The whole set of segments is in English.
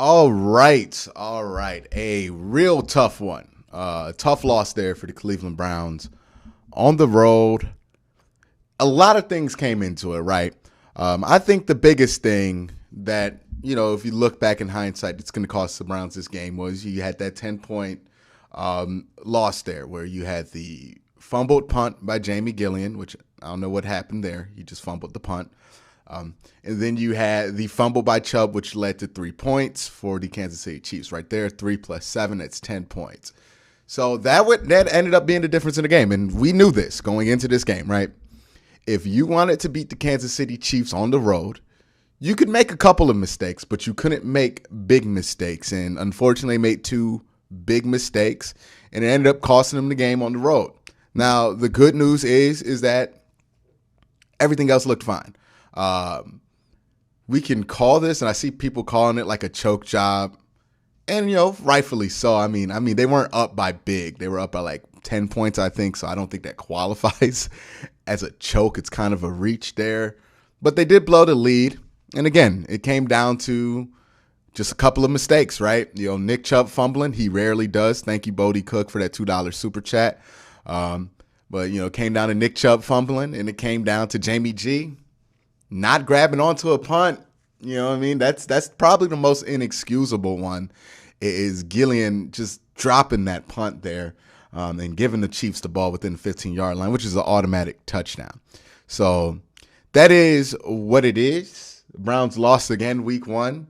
All right. All right. A real tough one. Tough loss there for the Cleveland Browns on the road. A lot of things came into it, right? I think the biggest thing that, if you look back in hindsight, it's going to cost the Browns this game was you had that 10-point loss there where you had the fumbled punt by Jamie Gillian, which I don't know what happened there. He just fumbled the punt. And then you had the fumble by Chubb, which led to 3 points for the Kansas City Chiefs. Right there, 3 + 7, that's 10 points. So that ended up being the difference in the game. And we knew this going into this game, right? If you wanted to beat the Kansas City Chiefs on the road, you could make a couple of mistakes, but you couldn't make big mistakes. And unfortunately, made 2 big mistakes, and it ended up costing them the game on the road. Now, the good news is that everything else looked fine. We can call this, and I see people calling it like a choke job, and rightfully so. I mean, they weren't up by big; they were up by like 10 points, I think. So I don't think that qualifies as a choke. It's kind of a reach there, but they did blow the lead. And again, it came down to just a couple of mistakes, right? Nick Chubb fumbling; he rarely does. Thank you, Bodie Cook, for that $2 super chat. But it came down to Nick Chubb fumbling, and it came down to Jamie G not grabbing onto a punt. That's probably the most inexcusable one, is Gillian just dropping that punt there and giving the Chiefs the ball within the 15-yard line, which is an automatic touchdown. So that is what it is. The Browns lost again week 1,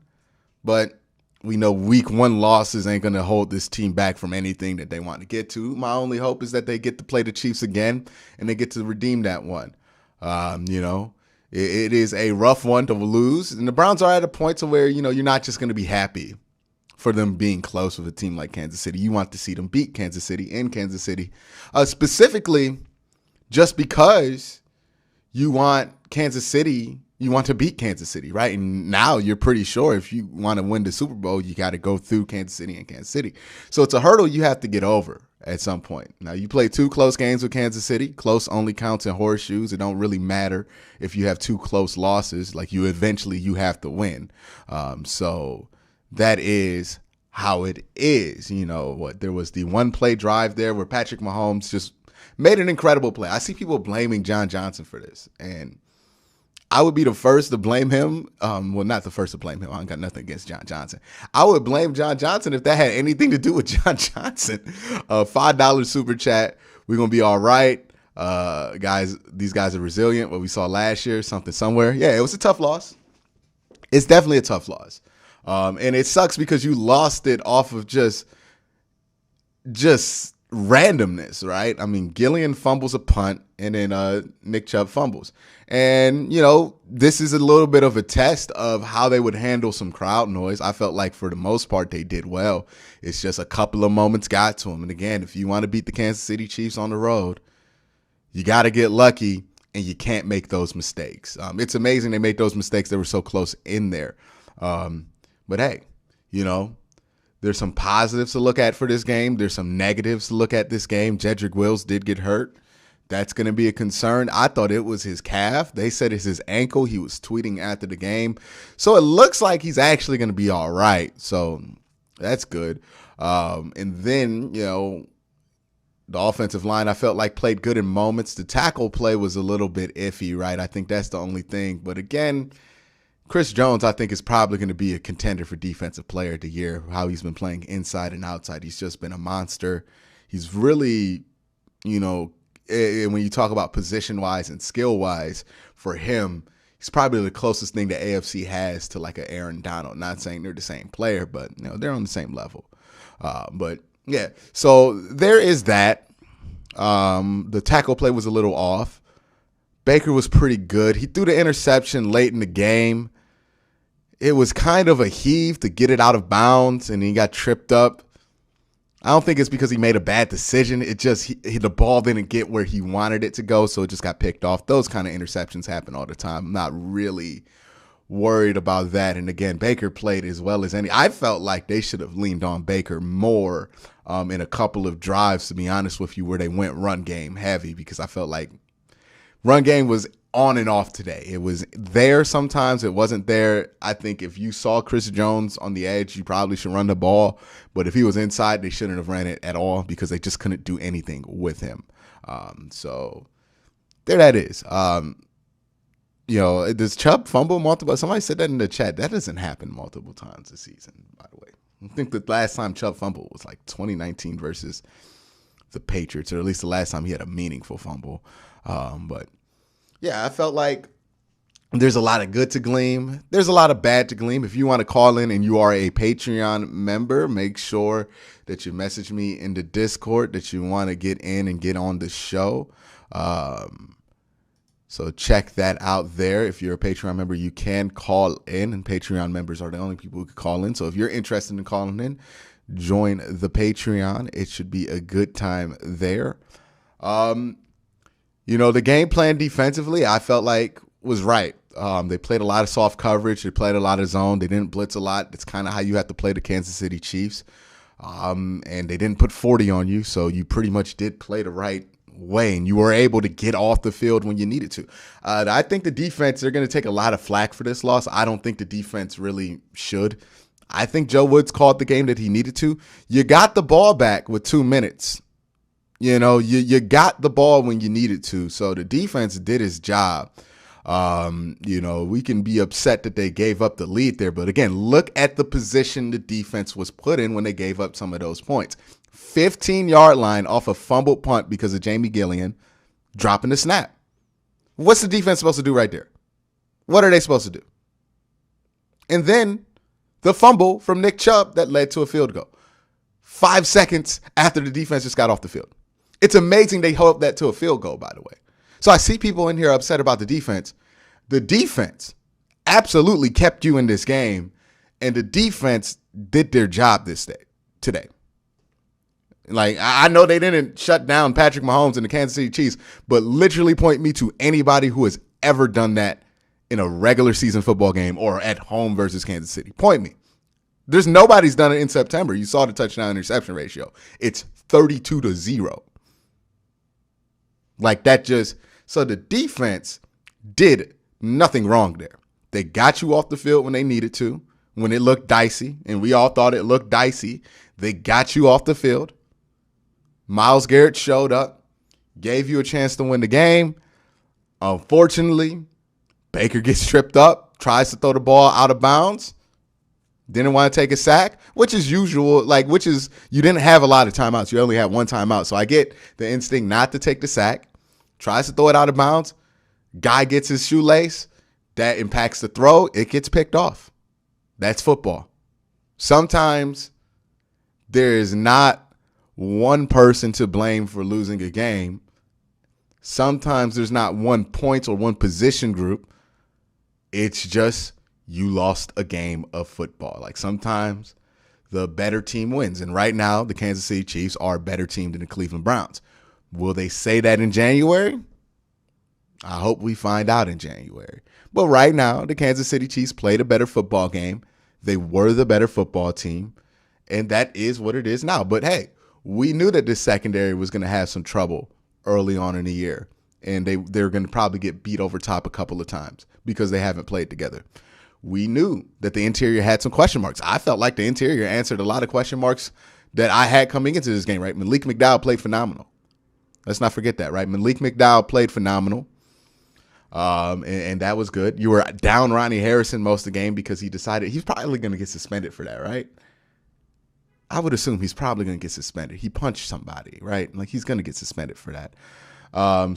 but we know week 1 losses ain't going to hold this team back from anything that they want to get to. My only hope is that they get to play the Chiefs again and they get to redeem that one. It is a rough one to lose, and the Browns are at a point to where, you're not just going to be happy for them being close with a team like Kansas City. You want to see them beat Kansas City in Kansas City, specifically just because you want to beat Kansas City, right? And now you're pretty sure if you want to win the Super Bowl, you got to go through Kansas City and Kansas City. So it's a hurdle you have to get over at some point. Now, you play 2 close games with Kansas City. Close only counts in horseshoes. It don't really matter if you have 2 close losses. Like, you have to win. So that is how it is. There was the 1-play drive there where Patrick Mahomes just made an incredible play. I see people blaming John Johnson for this, and I would be the first to blame him. Not the first to blame him. I ain't got nothing against John Johnson. I would blame John Johnson if that had anything to do with John Johnson. $5 super chat. We're going to be all right. Guys, these guys are resilient. What we saw last year, something somewhere. Yeah, it was a tough loss. It's definitely a tough loss. And it sucks because you lost it off of just randomness, right? I mean, Gillian fumbles a punt, and then Nick Chubb fumbles. And, this is a little bit of a test of how they would handle some crowd noise. I felt like for the most part they did well. It's just a couple of moments got to them. And again, if you want to beat the Kansas City Chiefs on the road, you got to get lucky, and you can't make those mistakes. It's amazing they made those mistakes. They were so close in there. But hey, there's some positives to look at for this game. There's some negatives to look at this game. Jedrick Wills did get hurt. That's going to be a concern. I thought it was his calf. They said it's his ankle. He was tweeting after the game. So it looks like he's actually going to be all right. So that's good. And then, the offensive line I felt like played good in moments. The tackle play was a little bit iffy, right? I think that's the only thing. But again, Chris Jones, I think, is probably going to be a contender for Defensive Player of the Year, how he's been playing inside and outside. He's just been a monster. He's really, when you talk about position-wise and skill-wise, for him, he's probably the closest thing the AFC has to like an Aaron Donald. Not saying they're the same player, but they're on the same level. But yeah, so there is that. The tackle play was a little off. Baker was pretty good. He threw the interception late in the game. It was kind of a heave to get it out of bounds, and he got tripped up. I don't think it's because he made a bad decision. It just the ball didn't get where he wanted it to go, so it just got picked off. Those kind of interceptions happen all the time. I'm not really worried about that. And again, Baker played as well as any. I felt like they should have leaned on Baker more in a couple of drives, to be honest with you, where they went run game heavy, because I felt like run game was on and off today. It was there sometimes. It wasn't there. I think if you saw Chris Jones on the edge, you probably should run the ball. But if he was inside, they shouldn't have ran it at all because they just couldn't do anything with him. So there that is. Does Chubb fumble multiple? Somebody said that in the chat. That doesn't happen multiple times this season, by the way. I think the last time Chubb fumbled was like 2019 versus the Patriots, or at least the last time he had a meaningful fumble. But yeah, I felt like there's a lot of good to glean. There's a lot of bad to glean. If you want to call in and you are a Patreon member, make sure that you message me in the Discord that you want to get in and get on the show. So check that out there. If you're a Patreon member, you can call in, and Patreon members are the only people who can call in. So if you're interested in calling in, join the Patreon. It should be a good time there. The game plan defensively, I felt like was right. They played a lot of soft coverage. They played a lot of zone. They didn't blitz a lot. That's kind of how you have to play the Kansas City Chiefs. And they didn't put 40 on you, so you pretty much did play the right way, and you were able to get off the field when you needed to. I think the defense, they're going to take a lot of flack for this loss. I don't think the defense really should. I think Joe Woods called the game that he needed to. You got the ball back with 2 minutes. You got the ball when you needed to. So the defense did its job. We can be upset that they gave up the lead there. But again, look at the position the defense was put in when they gave up some of those points. 15-yard line off a fumbled punt because of Jamie Gillian dropping the snap. What's the defense supposed to do right there? What are they supposed to do? And then the fumble from Nick Chubb that led to a field goal 5 seconds after the defense just got off the field. It's amazing they held that to a field goal, by the way. So I see people in here upset about the defense. The defense absolutely kept you in this game, and the defense did their job today. Like, I know they didn't shut down Patrick Mahomes and the Kansas City Chiefs, but literally point me to anybody who has ever done that in a regular season football game or at home versus Kansas City. Point me. There's nobody's done it in September. You saw the touchdown interception ratio. It's 32-0. Like that just, so the defense did nothing wrong there. They got you off the field when they needed to, when it looked dicey, and we all thought it looked dicey. They got you off the field. Myles Garrett showed up, gave you a chance to win the game. Unfortunately, Baker gets tripped up, tries to throw the ball out of bounds, didn't want to take a sack, which is usual, you didn't have a lot of timeouts. You only had one timeout. So I get the instinct not to take the sack, tries to throw it out of bounds. Guy gets his shoelace. That impacts the throw. It gets picked off. That's football. Sometimes there is not one person to blame for losing a game. Sometimes there's not one point or one position group. It's just you lost a game of football. Like sometimes the better team wins. And right now, the Kansas City Chiefs are a better team than the Cleveland Browns. Will they say that in January? I hope we find out in January. But right now, the Kansas City Chiefs played a better football game. They were the better football team. And that is what it is now. But hey, we knew that this secondary was going to have some trouble early on in the year. And they're going to probably get beat over top a couple of times because they haven't played together. We knew that the interior had some question marks. I felt like the interior answered a lot of question marks that I had coming into this game, right? Malik McDowell played phenomenal. Let's not forget that, right? Malik McDowell played phenomenal. And that was good. You were down Ronnie Harrison most of the game because he decided he's probably going to get suspended for that, right? I would assume he's probably going to get suspended. He punched somebody, right? Like he's going to get suspended for that.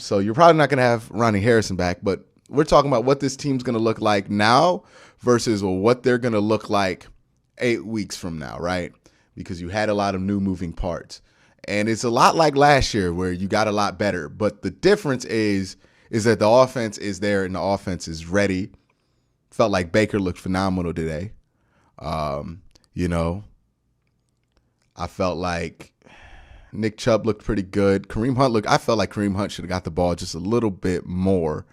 So you're probably not going to have Ronnie Harrison back, but we're talking about what this team's going to look like now versus what they're going to look like 8 weeks from now, right? Because you had a lot of new moving parts. And it's a lot like last year where you got a lot better. But the difference is that the offense is there and the offense is ready. Felt like Baker looked phenomenal today. I felt like Nick Chubb looked pretty good. I felt like Kareem Hunt should have got the ball just a little bit more.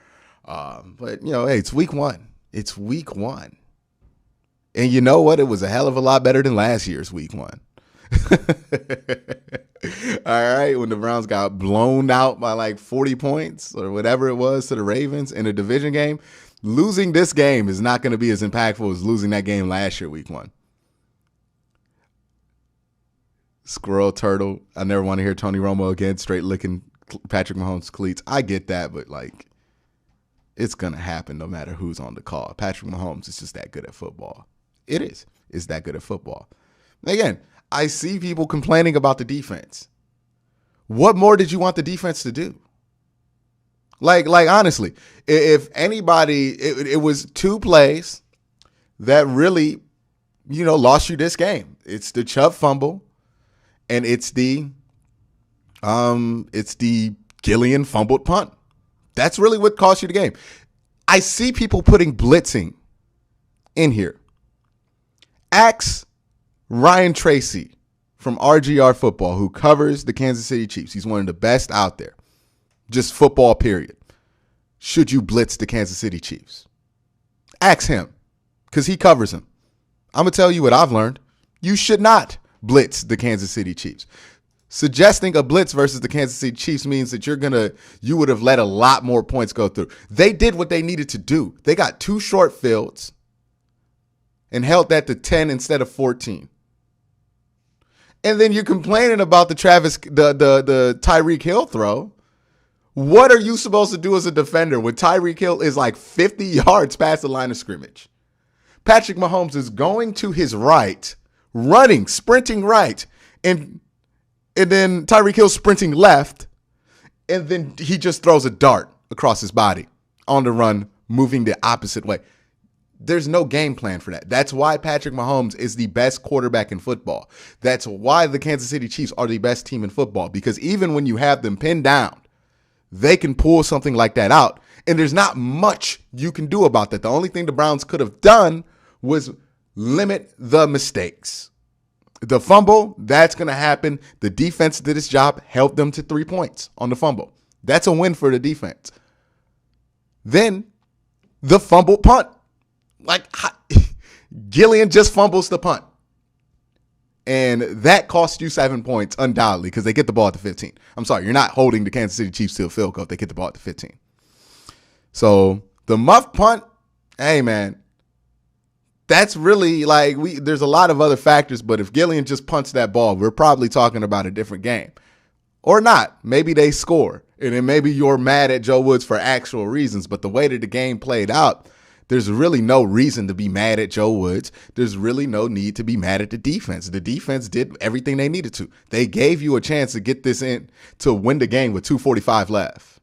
But, hey, it's week one. It's week one. And you know what? It was a hell of a lot better than last year's week one. All right, when the Browns got blown out by like 40 points or whatever it was to the Ravens in a division game, losing this game is not going to be as impactful as losing that game last year, week 1. Squirrel Turtle. I never want to hear Tony Romo again, straight licking Patrick Mahomes' cleats. I get that, but like, it's going to happen no matter who's on the call. Patrick Mahomes is just that good at football. It is. It's that good at football. Again, I see people complaining about the defense. What more did you want the defense to do? Like honestly, if anybody, it was 2 plays that really, lost you this game. It's the Chubb fumble, and it's the Gillian fumbled punt. That's really what cost you the game. I see people putting blitzing in here. Ask Ryan Tracy from RGR Football, who covers the Kansas City Chiefs. He's one of the best out there. Just football, period. Should you blitz the Kansas City Chiefs? Ask him, because he covers them. I'm going to tell you what I've learned. You should not blitz the Kansas City Chiefs. Suggesting a blitz versus the Kansas City Chiefs means that you would have let a lot more points go through. They did what they needed to do. They got 2 short fields and held that to 10 instead of 14. And then you're complaining about the Tyreek Hill throw. What are you supposed to do as a defender when Tyreek Hill is like 50 yards past the line of scrimmage? Patrick Mahomes is going to his right, running, sprinting right, and then Tyreek Hill sprinting left, and then he just throws a dart across his body on the run, moving the opposite way. There's no game plan for that. That's why Patrick Mahomes is the best quarterback in football. That's why the Kansas City Chiefs are the best team in football, because even when you have them pinned down, they can pull something like that out, and there's not much you can do about that. The only thing the Browns could have done was limit the mistakes. The fumble, that's going to happen. The defense did its job, held them to 3 points on the fumble. That's a win for the defense. Then the fumble punt. Gillian just fumbles the punt. And that cost you 7 points, undoubtedly, because they get the ball at the 15. I'm sorry, you're not holding the Kansas City Chiefs to a field goal if they get the ball at the 15. So the muff punt, hey, man, that's really there's a lot of other factors, but if Gillian just punts that ball, we're probably talking about a different game. Or not. Maybe they score. And then maybe you're mad at Joe Woods for actual reasons, but the way that the game played out, there's really no reason to be mad at Joe Woods. There's really no need to be mad at the defense. The defense did everything they needed to. They gave you a chance to get this in to win the game with 2:45 left.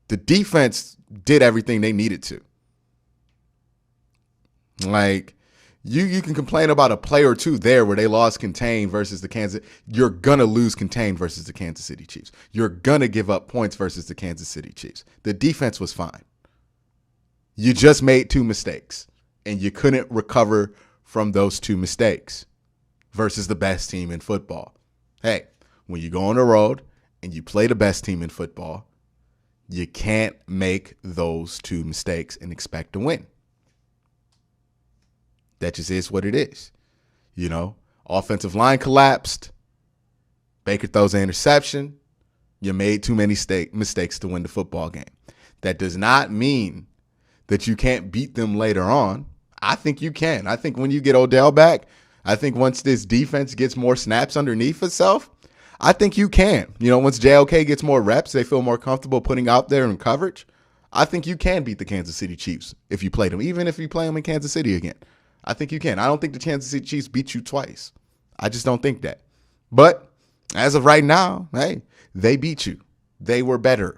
The defense did everything they needed to. You can complain about a play or two there where they lost contain versus the Kansas. You're going to lose contain versus the Kansas City Chiefs. You're going to give up points versus the Kansas City Chiefs. The defense was fine. You just made 2 mistakes, and you couldn't recover from those 2 mistakes versus the best team in football. Hey, when you go on the road and you play the best team in football, you can't make those 2 mistakes and expect to win. That just is what it is. Offensive line collapsed. Baker throws an interception. You made too many mistakes to win the football game. That does not mean that you can't beat them later on. I think you can. I think when you get Odell back, I think once this defense gets more snaps underneath itself, I think you can. Once JOK gets more reps, they feel more comfortable putting out there in coverage. I think you can beat the Kansas City Chiefs if you play them, even if you play them in Kansas City again. I think you can. I don't think the Kansas City Chiefs beat you twice. I just don't think that. But as of right now, hey, they beat you. They were better.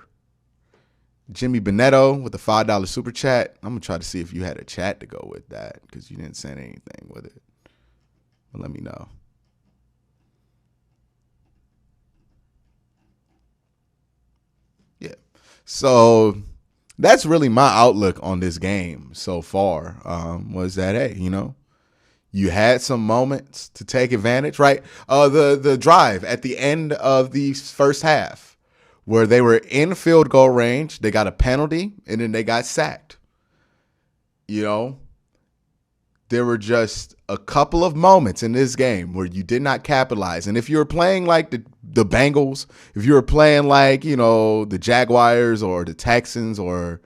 Jimmy Bonetto with the $5 super chat. I'm going to try to see if you had a chat to go with that because you didn't send anything with it. But let me know. Yeah. So that's really my outlook on this game so far, was that, hey, you had some moments to take advantage, right? The drive at the end of the first half where they were in field goal range, they got a penalty, and then they got sacked. There there were just a couple of moments in this game where you did not capitalize. And if you were playing like the Bengals, if you were playing like, the Jaguars or the Texans or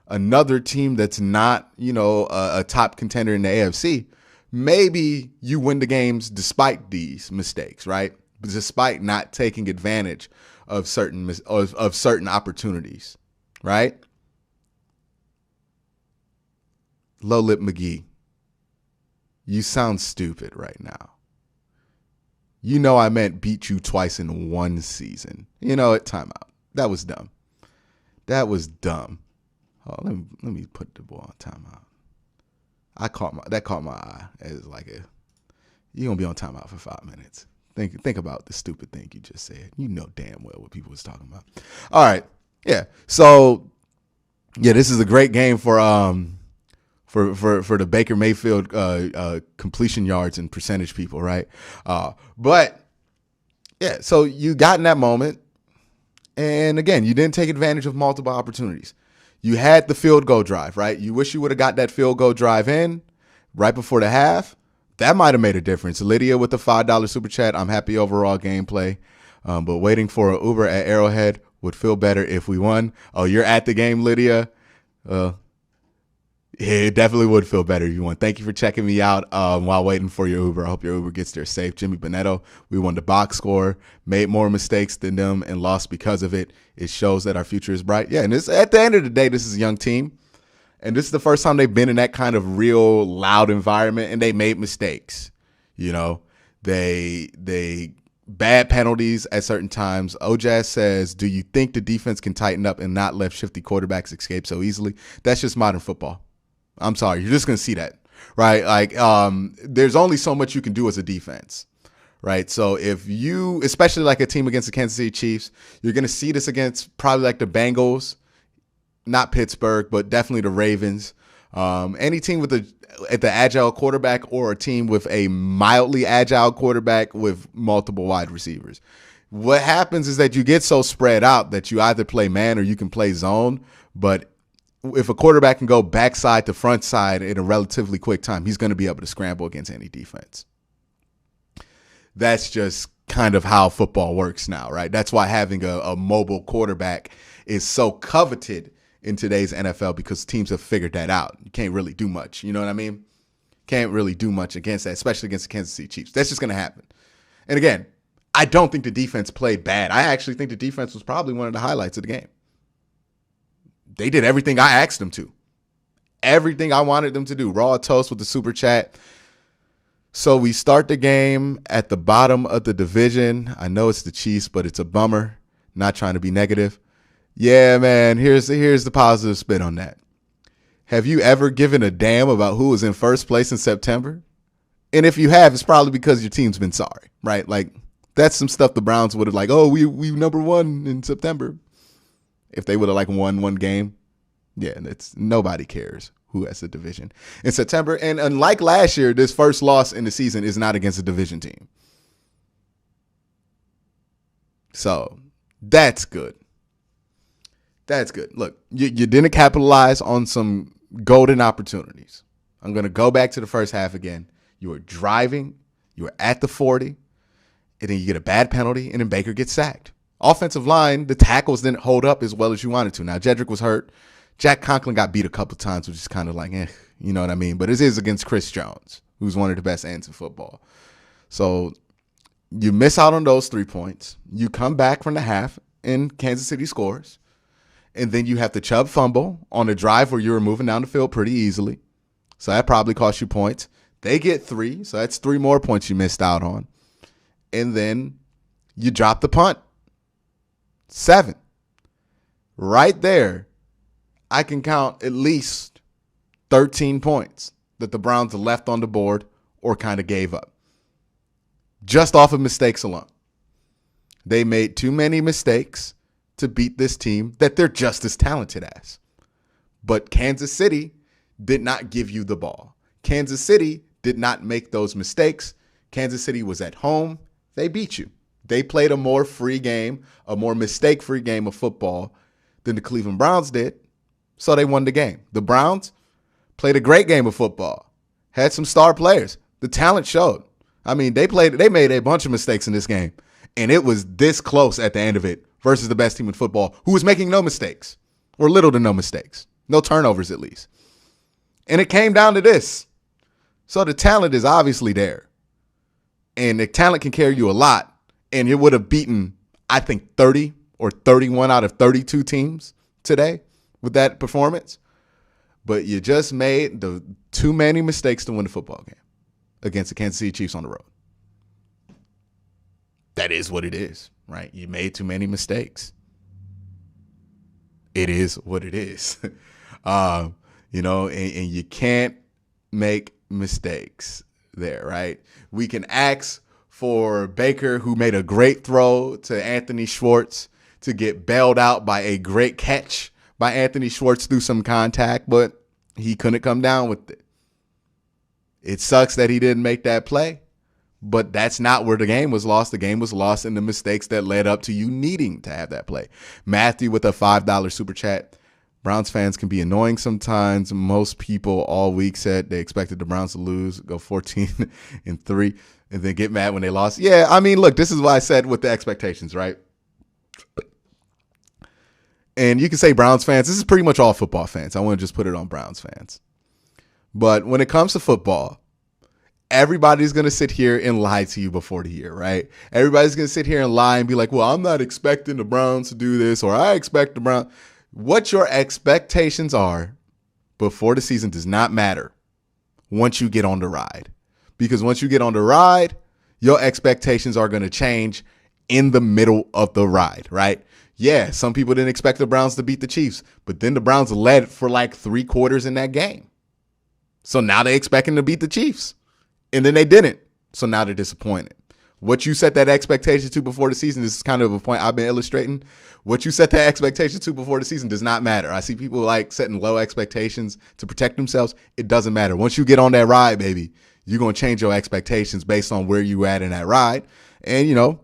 another team that's not, a top contender in the AFC, maybe you win the games despite these mistakes, right? Despite not taking advantage of certain opportunities, right? Low Lip McGee, you sound stupid right now. You know I meant beat you twice in one season. You know what? Timeout. That was dumb. That was dumb. Oh, let me put the ball on timeout. That caught my eye as like you're gonna be on timeout for 5 minutes. Think about the stupid thing you just said. You know damn well what people was talking about. All right. Yeah. So yeah, this is a great game for the Baker Mayfield completion yards and percentage people, right? But yeah, so you got in that moment, and again, you didn't take advantage of multiple opportunities. You had the field goal drive, right? You wish you would have got that field goal drive in right before the half. That might have made a difference. Lydia with the $5 super chat. I'm happy overall gameplay, but waiting for an Uber at Arrowhead would feel better if we won. Oh, you're at the game, Lydia? It definitely would feel better if you won. Thank you for checking me out while waiting for your Uber. I hope your Uber gets there safe. Jimmy Bonetto, we won the box score, made more mistakes than them, and lost because of it. It shows that our future is bright. Yeah, and at the end of the day, this is a young team. And this is the first time they've been in that kind of real loud environment, and they made mistakes. They bad penalties at certain times. Ojaz says, do you think the defense can tighten up and not let shifty quarterbacks escape so easily? That's just modern football. I'm sorry. You're just going to see that, right? Like, there's only so much you can do as a defense, right? So if you, especially like a team against the Kansas City Chiefs, you're going to see this against probably like the Bengals, not Pittsburgh, but definitely the Ravens. Any team with the agile quarterback or a team with a mildly agile quarterback with multiple wide receivers. What happens is that you get so spread out that you either play man or you can play zone, but if a quarterback can go backside to front side in a relatively quick time, he's going to be able to scramble against any defense. That's just kind of how football works now, right? That's why having a mobile quarterback is so coveted in today's NFL, because teams have figured that out. You can't really do much. You know what I mean? Can't really do much against that, especially against the Kansas City Chiefs. That's just going to happen. And again, I don't think the defense played bad. I actually think the defense was probably one of the highlights of the game. They did everything I asked them to. Everything I wanted them to do. Raw Toast with the super chat. So we start the game at the bottom of the division. I know it's the Chiefs, but it's a bummer. Not trying to be negative. Yeah, man, here's the positive spin on that. Have you ever given a damn about who was in first place in September? And if you have, it's probably because your team's been sorry, right? Like, that's some stuff the Browns would have like, oh, we number one in September. If they would have like won one game. Yeah, nobody cares who has the division in September. And unlike last year, this first loss in the season is not against a division team. So that's good. That's good. Look, you didn't capitalize on some golden opportunities. I'm going to go back to the first half again. You were driving, you were at the 40, and then you get a bad penalty, and then Baker gets sacked. Offensive line, the tackles didn't hold up as well as you wanted to. Now, Jedrick was hurt. Jack Conklin got beat a couple times, which is kind of like, you know what I mean? But it is against Chris Jones, who's one of the best ends in football. So you miss out on those 3 points. You come back from the half, and Kansas City scores. And then you have the Chubb fumble on a drive where you were moving down the field pretty easily. So that probably cost you points. They get 3, so that's 3 more points you missed out on. And then you drop the punt. 7. Right there, I can count at least 13 points that the Browns left on the board or kind of gave up. Just off of mistakes alone. They made too many mistakes to beat this team that they're just as talented as. But Kansas City did not give you the ball. Kansas City did not make those mistakes. Kansas City was at home. They beat you. They played a more free game, a more mistake-free game of football than the Cleveland Browns did, so they won the game. The Browns played a great game of football. Had some star players. The talent showed. I mean, they made a bunch of mistakes in this game, and it was this close at the end of it versus the best team in football, who was making no mistakes, or little to no mistakes. No turnovers, at least. And it came down to this. So the talent is obviously there. And the talent can carry you a lot. And it would have beaten, I think, 30 or 31 out of 32 teams today with that performance. But you just made the too many mistakes to win the football game against the Kansas City Chiefs on the road. That is what it is, right? You made too many mistakes. It is what it is. And you can't make mistakes there, right? We can ask for Baker, who made a great throw to Anthony Schwartz, to get bailed out by a great catch by Anthony Schwartz through some contact, but he couldn't come down with it. It sucks that he didn't make that play, but that's not where the game was lost. The game was lost in the mistakes that led up to you needing to have that play. Matthew with a $5 super chat. Browns fans can be annoying sometimes. Most people all week said they expected the Browns to lose, go 14-3, and then get mad when they lost. Yeah, I mean, look, this is what I said with the expectations, right? And you can say Browns fans. This is pretty much all football fans. I want to just put it on Browns fans. But when it comes to football, everybody's going to sit here and lie to you before the year, right? Everybody's going to sit here and lie and be like, well, I'm not expecting the Browns to do this, or I expect the Browns. What your expectations are before the season does not matter once you get on the ride. Because once you get on the ride, your expectations are going to change in the middle of the ride, right? Yeah, some people didn't expect the Browns to beat the Chiefs, but then the Browns led for like 3 quarters in that game. So now they're expecting to beat the Chiefs. And then they didn't. So now they're disappointed. What you set that expectation to before the season, this is kind of a point I've been illustrating. What you set that expectation to before the season does not matter. I see people like setting low expectations to protect themselves. It doesn't matter. Once you get on that ride, baby, you're going to change your expectations based on where you at in that ride. And,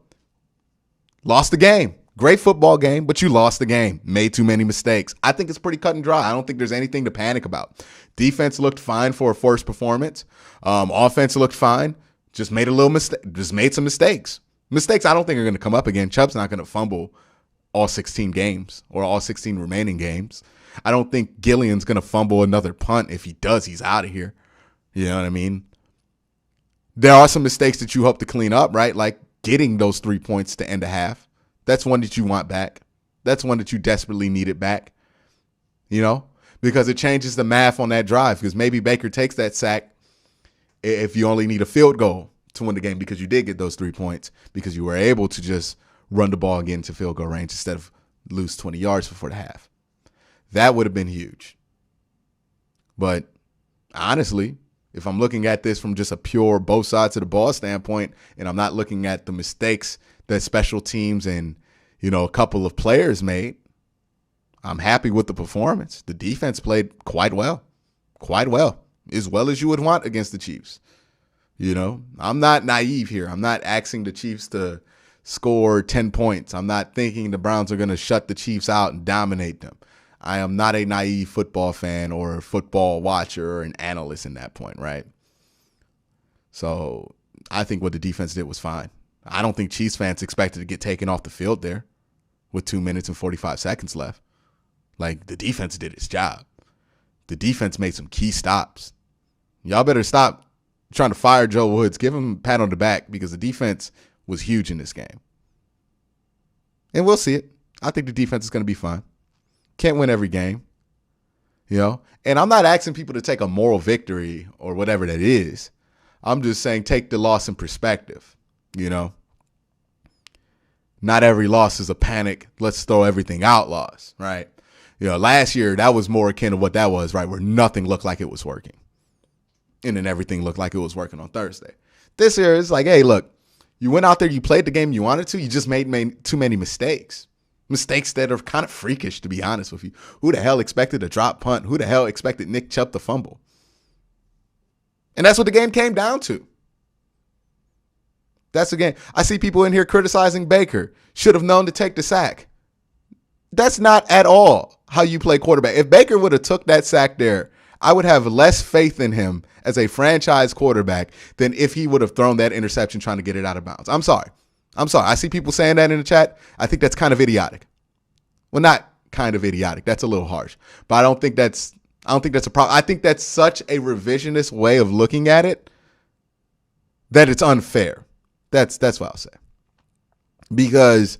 lost the game. Great football game, but you lost the game. Made too many mistakes. I think it's pretty cut and dry. I don't think there's anything to panic about. Defense looked fine for a first performance. Offense looked fine. Just made a little mistake. Just made some mistakes. Mistakes I don't think are going to come up again. Chubb's not going to fumble all 16 games or all 16 remaining games. I don't think Gillian's going to fumble another punt. If he does, he's out of here. You know what I mean? There are some mistakes that you hope to clean up, right? Like getting those 3 points to end a half. That's one that you want back. That's one that you desperately needed back, because it changes the math on that drive, because maybe Baker takes that sack if you only need a field goal to win the game because you did get those 3 points because you were able to just run the ball and get into field goal range instead of lose 20 yards before the half. That would have been huge. But honestly, if I'm looking at this from just a pure both sides of the ball standpoint, and I'm not looking at the mistakes that special teams and, a couple of players made, I'm happy with the performance. The defense played quite well, as well as you would want against the Chiefs. I'm not naive here. I'm not asking the Chiefs to score 10 points. I'm not thinking the Browns are going to shut the Chiefs out and dominate them. I am not a naive football fan or a football watcher or an analyst in that point, right? So I think what the defense did was fine. I don't think Chiefs fans expected to get taken off the field there with 2 minutes and 45 seconds left. Like, the defense did its job. The defense made some key stops. Y'all better stop trying to fire Joe Woods. Give him a pat on the back because the defense was huge in this game. And we'll see it. I think the defense is going to be fine. Can't win every game, And I'm not asking people to take a moral victory or whatever that is. I'm just saying take the loss in perspective, Not every loss is a panic, let's throw everything out loss, right? Last year, that was more akin to what that was, right? Where nothing looked like it was working. And then everything looked like it was working on Thursday. This year, it's like, hey, look, you went out there, you played the game you wanted to, you just made too many mistakes. Mistakes that are kind of freakish, to be honest with you. Who the hell expected a drop punt? Who the hell expected Nick Chubb to fumble? And that's what the game came down to. That's the game. I see people in here criticizing Baker. Should have known to take the sack. That's not at all how you play quarterback. If Baker would have took that sack there, I would have less faith in him as a franchise quarterback than if he would have thrown that interception trying to get it out of bounds. I'm sorry. I see people saying that in the chat. I think that's kind of idiotic. Well, not kind of idiotic. That's a little harsh. But I don't think that's a problem. I think that's such a revisionist way of looking at it that it's unfair. That's what I'll say. Because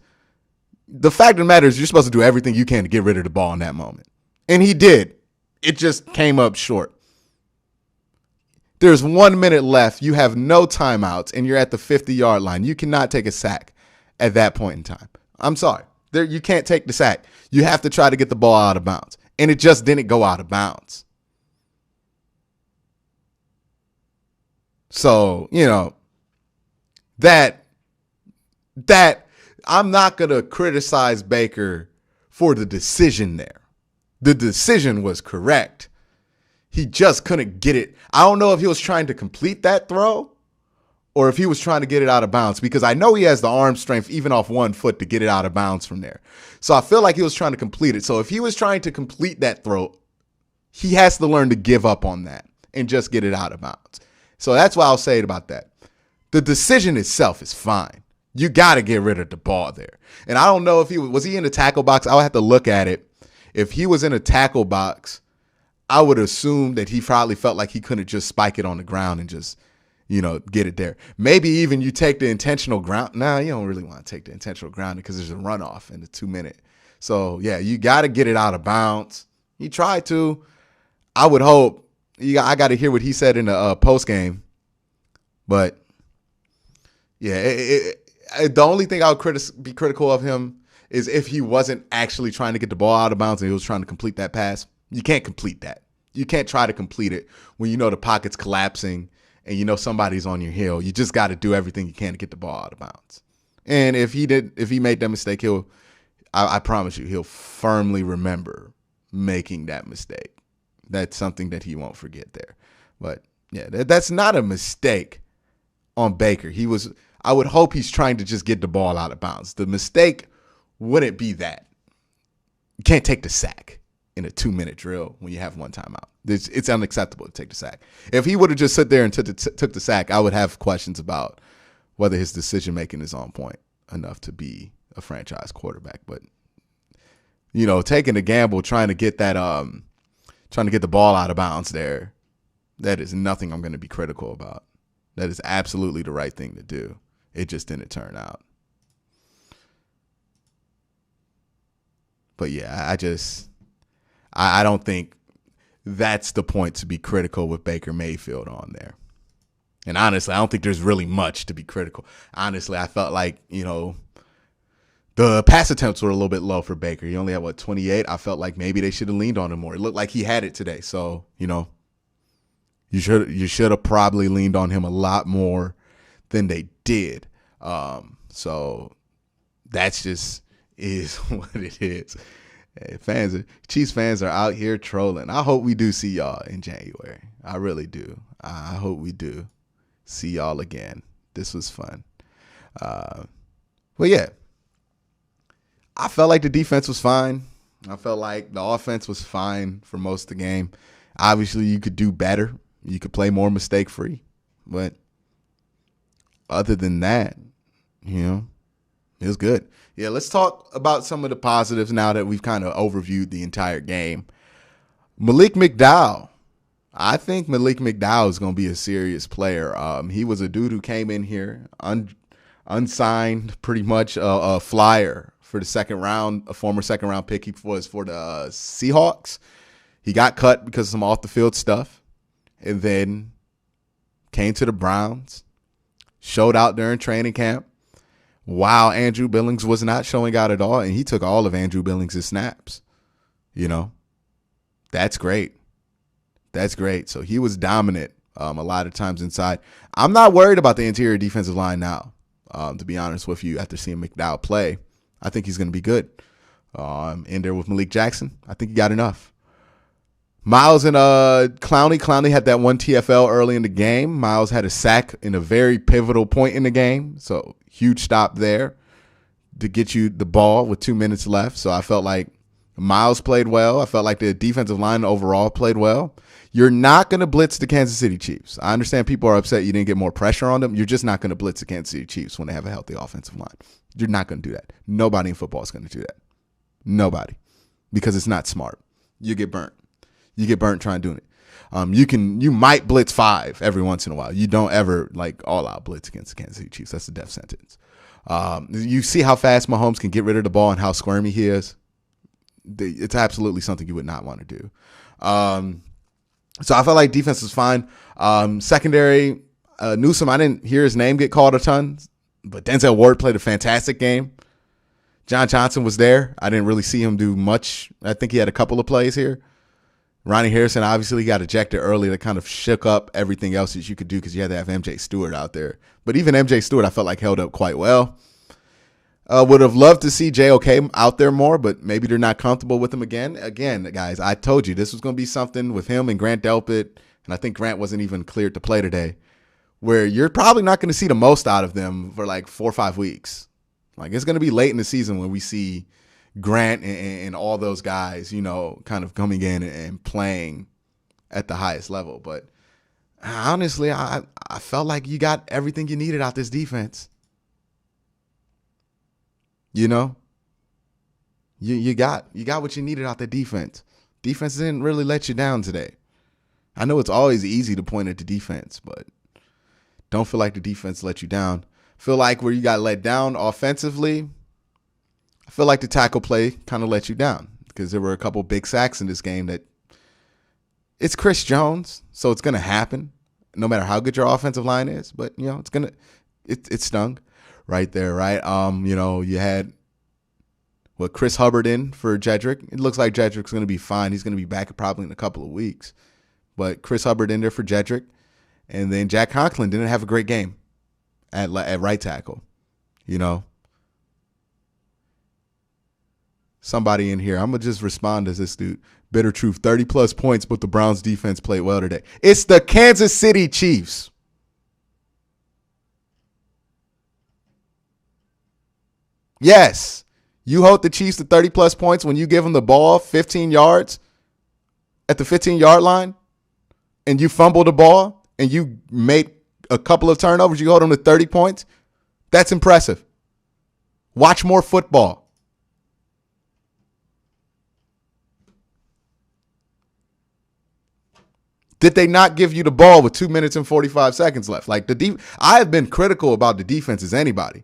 the fact of the matter is you're supposed to do everything you can to get rid of the ball in that moment. And he did. It just came up short. There's 1 minute left. You have no timeouts, and you're at the 50-yard line. You cannot take a sack at that point in time. I'm sorry. You can't take the sack. You have to try to get the ball out of bounds. And it just didn't go out of bounds. So, that I'm not going to criticize Baker for the decision there. The decision was correct. He just couldn't get it. I don't know if he was trying to complete that throw or if he was trying to get it out of bounds, because I know he has the arm strength even off one foot to get it out of bounds from there. So I feel like he was trying to complete it. So if he was trying to complete that throw, he has to learn to give up on that and just get it out of bounds. So that's what I'll say about that. The decision itself is fine. You got to get rid of the ball there. And I don't know if was he in the tackle box? I would have to look at it. If he was in a tackle box, I would assume that he probably felt like he couldn't just spike it on the ground and just, get it there. Maybe even you take the intentional ground. Nah, you don't really want to take the intentional ground because there's a runoff in the 2 minute. So, yeah, you got to get it out of bounds. He tried to. I would hope. I got to hear what he said in the post game. But, yeah, the only thing I would be critical of him is if he wasn't actually trying to get the ball out of bounds and he was trying to complete that pass. You can't complete that. You can't try to complete it when the pocket's collapsing and somebody's on your heel. You just got to do everything you can to get the ball out of bounds. And if he made that mistake, I promise you, he'll firmly remember making that mistake. That's something that he won't forget there. But yeah, that's not a mistake on Baker. I would hope he's trying to just get the ball out of bounds. The mistake wouldn't be that. You can't take the sack in a 2 minute drill when you have one timeout. It's unacceptable to take the sack. If he would have just sat there and took the sack, I would have questions about whether his decision making is on point enough to be a franchise quarterback. But taking a gamble, trying to get the ball out of bounds there, that is nothing I'm going to be critical about. That is absolutely the right thing to do. It just didn't turn out. But yeah, I don't think that's the point to be critical with Baker Mayfield on there. And honestly, I don't think there's really much to be critical. Honestly, I felt like, the pass attempts were a little bit low for Baker. He only had, 28? I felt like maybe they should have leaned on him more. It looked like he had it today. So, you should have probably leaned on him a lot more than they did. So that's just is what it is. Hey, Chiefs fans are out here trolling. I hope we do see y'all in January. I really do. I hope we do see y'all again. This was fun. But yeah, I felt like the defense was fine. I felt like the offense was fine for most of the game. Obviously, you could do better. You could play more mistake-free. But other than that, it was good. Yeah, let's talk about some of the positives now that we've kind of overviewed the entire game. Malik McDowell. I think Malik McDowell is going to be a serious player. He was a dude who came in here unsigned, pretty much a flyer for the second round, a former second round pick. He was for the Seahawks. He got cut because of some off the field stuff, and then came to the Browns, showed out during training camp. Wow, Andrew Billings was not showing out at all, and he took all of Andrew Billings' snaps. That's great. That's great. So he was dominant a lot of times inside. I'm not worried about the interior defensive line now, to be honest with you, after seeing McDowell play. I think he's going to be good. In there with Malik Jackson, I think he got enough. Miles and Clowney. Clowney had that one TFL early in the game. Miles had a sack in a very pivotal point in the game. So huge stop there to get you the ball with 2 minutes left. So I felt like Miles played well. I felt like the defensive line overall played well. You're not going to blitz the Kansas City Chiefs. I understand people are upset you didn't get more pressure on them. You're just not going to blitz the Kansas City Chiefs when they have a healthy offensive line. You're not going to do that. Nobody in football is going to do that. Nobody. Because it's not smart. You get burnt. You get burnt trying doing it. You might blitz 5 every once in a while. You don't ever like all out blitz against the Kansas City Chiefs. That's a death sentence. You see how fast Mahomes can get rid of the ball and how squirmy he is. It's absolutely something you would not want to do. So I felt like defense was fine. Secondary, Newsome, I didn't hear his name get called a ton, but Denzel Ward played a fantastic game. John Johnson was there. I didn't really see him do much. I think he had a couple of plays here. Ronnie Harrison obviously got ejected early. That kind of shook up everything else that you could do because you had to have MJ Stewart out there. But even MJ Stewart, I felt like held up quite well. Would have loved to see JOK out there more, but maybe they're not comfortable with him again. Again, guys, I told you this was going to be something with him and Grant Delpit, and I think Grant wasn't even cleared to play today, where you're probably not going to see the most out of them for like 4 or 5 weeks. Like, it's going to be late in the season when we see Grant and all those guys, you know, kind of coming in and playing at the highest level. But honestly, I felt like you got everything you needed out this defense. You know, you got what you needed out the defense. Defense didn't really let you down today. I know it's always easy to point at the defense, but don't feel like the defense let you down. Feel like where you got let down offensively, I feel like the tackle play kind of let you down because there were a couple big sacks in this game that it's Chris Jones, so it's going to happen no matter how good your offensive line is. But, you know, it stung right there, right? You know, you had Chris Hubbard in for Jedrick. It looks like Jedrick's going to be fine. He's going to be back probably in a couple of weeks. But Chris Hubbard in there for Jedrick. And then Jack Conklin didn't have a great game at right tackle. You know, somebody in here, I'm going to just respond as this dude. Bitter truth, 30-plus points, but the Browns defense played well today. It's the Kansas City Chiefs. Yes, you hold the Chiefs to 30-plus points when you give them the ball 15 yards at the 15-yard line and you fumble the ball and you make a couple of turnovers, you hold them to 30 points. That's impressive. Watch more football. Did they not give you the ball with 2 minutes and 45 seconds left? Like I have been critical about the defense as anybody,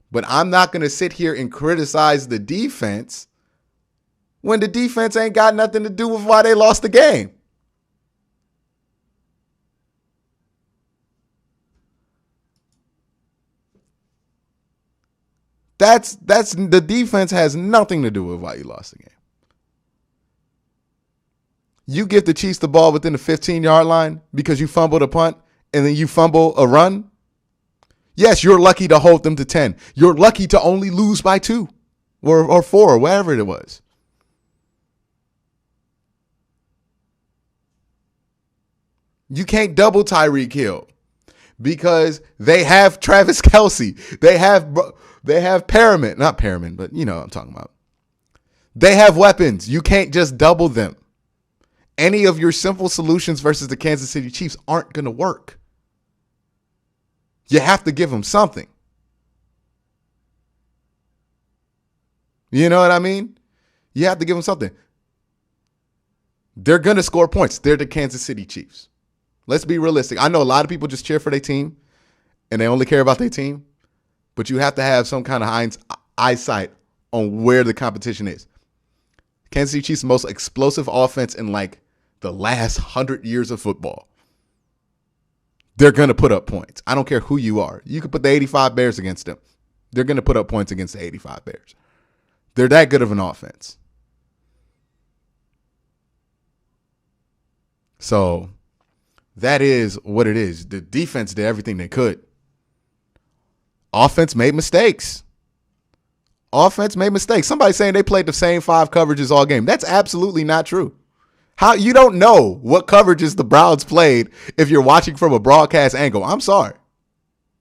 but I'm not going to sit here and criticize the defense when the defense ain't got nothing to do with why they lost the game. That's the defense has nothing to do with why you lost the game. You give the Chiefs the ball within the 15-yard line because you fumbled a punt and then you fumble a run. Yes, you're lucky to hold them to 10. You're lucky to only lose by 2 or 4 or whatever it was. You can't double Tyreek Hill because they have Travis Kelce. They have Perriman. Not Perriman, but you know what I'm talking about. They have weapons. You can't just double them. Any of your simple solutions versus the Kansas City Chiefs aren't going to work. You have to give them something. You know what I mean? You have to give them something. They're going to score points. They're the Kansas City Chiefs. Let's be realistic. I know a lot of people just cheer for their team and they only care about their team, but you have to have some kind of eyesight on where the competition is. Kansas City Chiefs, the most explosive offense in like the last 100 years of football. They're going to put up points. I don't care who you are. You could put the 85 Bears against them. They're going to put up points against the 85 Bears. They're that good of an offense. So that is what it is. The defense did everything they could. Offense made mistakes. Somebody saying they played the same 5 coverages all game. That's absolutely not true. How you don't know what coverages the Browns played if you're watching from a broadcast angle. I'm sorry.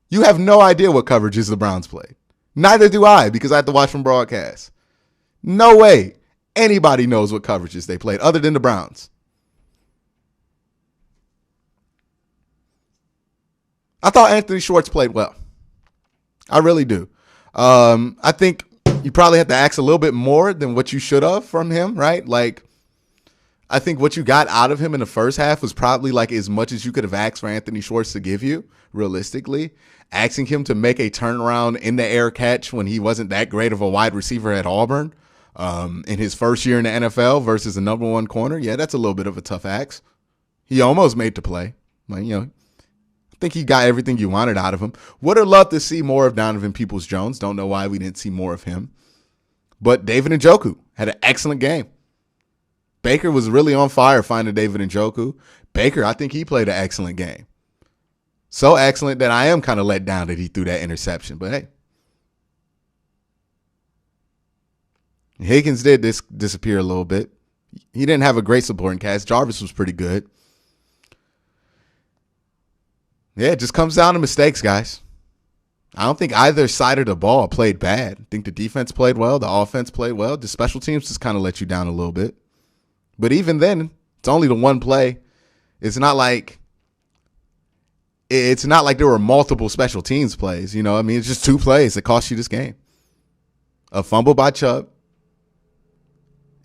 You have no idea what coverages the Browns played. Neither do I because I have to watch from broadcast. No way. Anybody knows what coverages they played other than the Browns. I thought Anthony Schwartz played well. I really do. I think you probably have to ask a little bit more than what you should have from him, right? Like, I think what you got out of him in the first half was probably like as much as you could have asked for Anthony Schwartz to give you, realistically. Asking him to make a turnaround in the air catch when he wasn't that great of a wide receiver at Auburn in his first year in the NFL versus the number one corner. Yeah, that's a little bit of a tough ask. He almost made the play. Like, I think he got everything you wanted out of him. Would have loved to see more of Donovan Peoples-Jones. Don't know why we didn't see more of him. But David Njoku had an excellent game. Baker was really on fire finding David Njoku. Baker, I think he played an excellent game. So excellent that I am kind of let down that he threw that interception. But hey, Higgins did disappear a little bit. He didn't have a great supporting cast. Jarvis was pretty good. Yeah, it just comes down to mistakes, guys. I don't think either side of the ball played bad. I think the defense played well. The offense played well. The special teams just kind of let you down a little bit. But even then, it's only the one play. It's not like there were multiple special teams plays. It's just two plays that cost you this game. A fumble by Chubb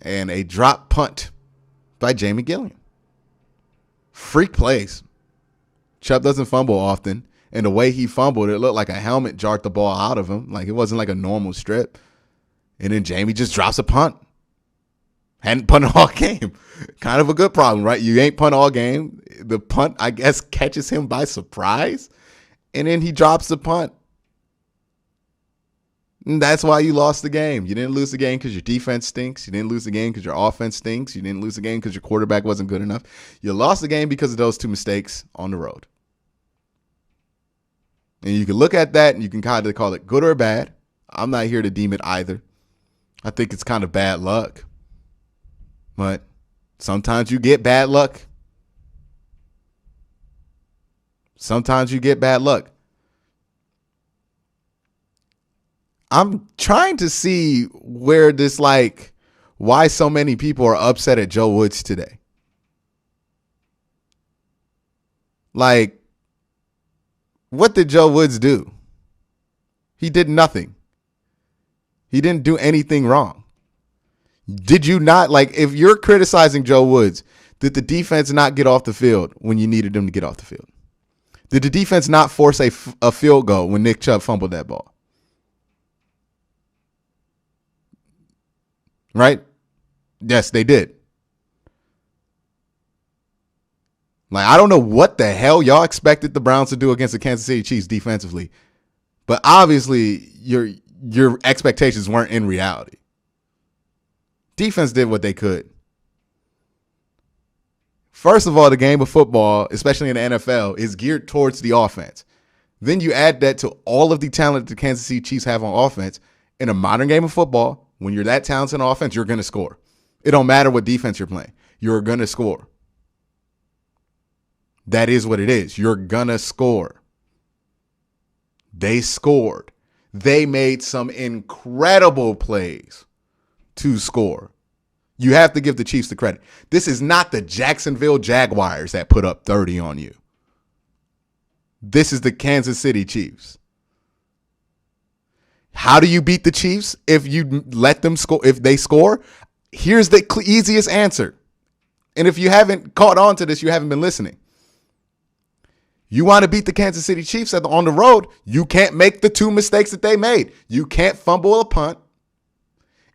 and a drop punt by Jamie Gilliam. Freak plays. Chubb doesn't fumble often, and the way he fumbled, it looked like a helmet jarred the ball out of him. Like it wasn't like a normal strip. And then Jamie just drops a punt. Hadn't punted all game. Kind of a good problem, right? You ain't punt all game. The punt, I guess, catches him by surprise, and then he drops the punt. And that's why you lost the game. You didn't lose the game because your defense stinks. You didn't lose the game because your offense stinks. You didn't lose the game because your quarterback wasn't good enough. You lost the game because of those two mistakes on the road. And you can look at that and you can kind of call it good or bad. I'm not here to deem it either. I think it's kind of bad luck. But sometimes you get bad luck. Sometimes you get bad luck. I'm trying to see where this, why so many people are upset at Joe Woods today. Like, what did Joe Woods do? He did nothing. He didn't do anything wrong. Did you not, if you're criticizing Joe Woods, did the defense not get off the field when you needed them to get off the field? Did the defense not force a field goal when Nick Chubb fumbled that ball? Right? Yes, they did. I don't know what the hell y'all expected the Browns to do against the Kansas City Chiefs defensively, but obviously your expectations weren't in reality. Defense did what they could. First of all, the game of football, especially in the NFL, is geared towards the offense. Then you add that to all of the talent the Kansas City Chiefs have on offense. In a modern game of football, when you're that talented on offense, you're going to score. It don't matter what defense you're playing. You're going to score. That is what it is. You're going to score. They scored. They made some incredible plays to score. You have to give the Chiefs the credit. This is not the Jacksonville Jaguars that put up 30 on you. This is the Kansas City Chiefs. How do you beat the Chiefs if you let them score? If they score, here's the easiest answer. And if you haven't caught on to this, you haven't been listening. You want to beat the Kansas City Chiefs on the road, you can't make the two mistakes that they made. You can't fumble a punt,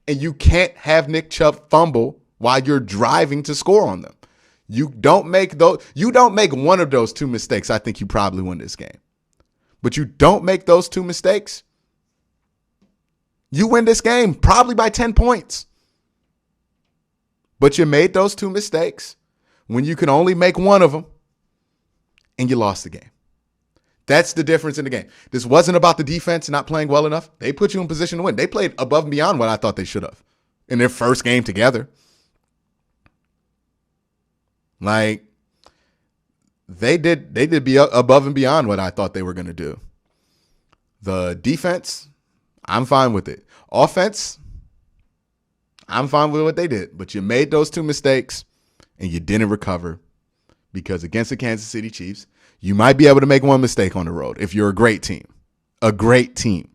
and you can't have Nick Chubb fumble while you're driving to score on them. You don't make one of those two mistakes, I think you probably win this game. But you don't make those two mistakes, you win this game probably by 10 points. But you made those two mistakes when you can only make one of them, and you lost the game. That's the difference in the game. This wasn't about the defense not playing well enough. They put you in position to win. They played above and beyond what I thought they should have in their first game together. They did be above and beyond what I thought they were going to do. The defense, I'm fine with it. Offense, I'm fine with what they did. But you made those two mistakes and you didn't recover because against the Kansas City Chiefs, you might be able to make one mistake on the road if you're a great team. A great team.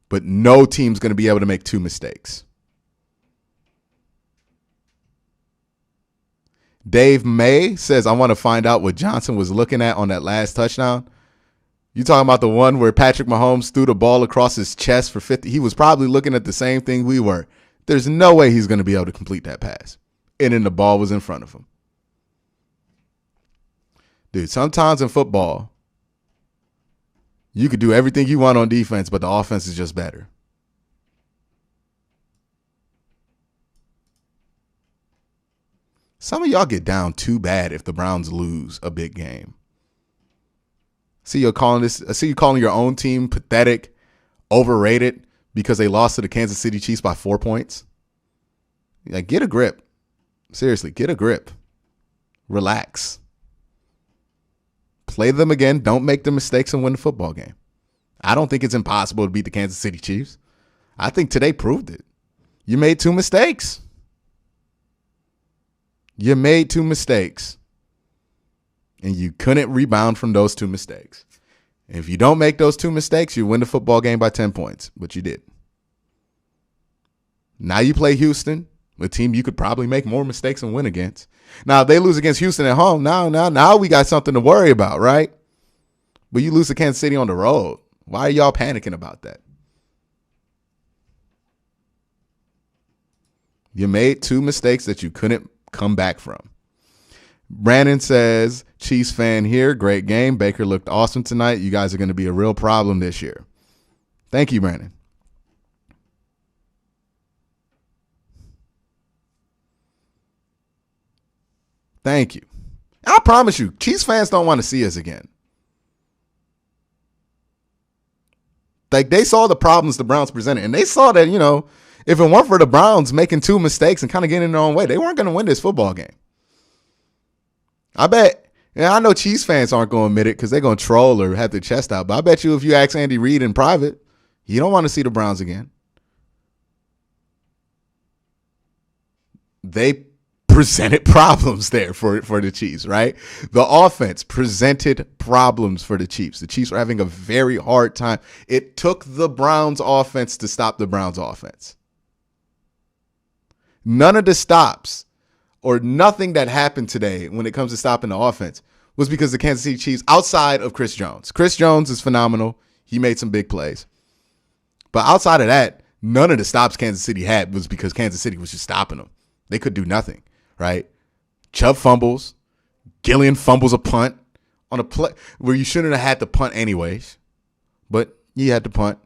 But no team's going to be able to make two mistakes. Dave May says, I want to find out what Johnson was looking at on that last touchdown. You talking about the one where Patrick Mahomes threw the ball across his chest for 50? He was probably looking at the same thing we were. There's no way he's going to be able to complete that pass. And then the ball was in front of him. Dude, sometimes in football, you could do everything you want on defense, but the offense is just better. Some of y'all get down too bad if the Browns lose a big game. I see you calling your own team pathetic, overrated because they lost to the Kansas City Chiefs by 4 points. Like, get a grip. Seriously, get a grip. Relax. Play them again. Don't make the mistakes and win the football game. I don't think it's impossible to beat the Kansas City Chiefs. I think today proved it. You made two mistakes. You made two mistakes. And you couldn't rebound from those two mistakes. If you don't make those two mistakes, you win the football game by 10 points, but you did. Now you play Houston, a team you could probably make more mistakes and win against. Now, if they lose against Houston at home, now we got something to worry about, right? But you lose to Kansas City on the road. Why are y'all panicking about that? You made two mistakes that you couldn't come back from. Brandon says, Chiefs fan here. Great game. Baker looked awesome tonight. You guys are going to be a real problem this year. Thank you, Brandon. Thank you. I promise you, Chiefs fans don't want to see us again. Like, they saw the problems the Browns presented, and they saw that, if it weren't for the Browns making two mistakes and kind of getting in their own way, they weren't going to win this football game. I bet, I know Chiefs fans aren't going to admit it because they're going to troll or have their chest out, but I bet you if you ask Andy Reid in private, you don't want to see the Browns again. They presented problems there for the Chiefs, right? The offense presented problems for the Chiefs. The Chiefs were having a very hard time. It took the Browns offense to stop the Browns offense. None of the stops or nothing that happened today when it comes to stopping the offense was because the Kansas City Chiefs, outside of Chris Jones. Chris Jones is phenomenal. He made some big plays. But outside of that, none of the stops Kansas City had was because Kansas City was just stopping them. They could do nothing, right? Chubb fumbles. Gillian fumbles a punt on a play where you shouldn't have had to punt anyways, but you had to punt.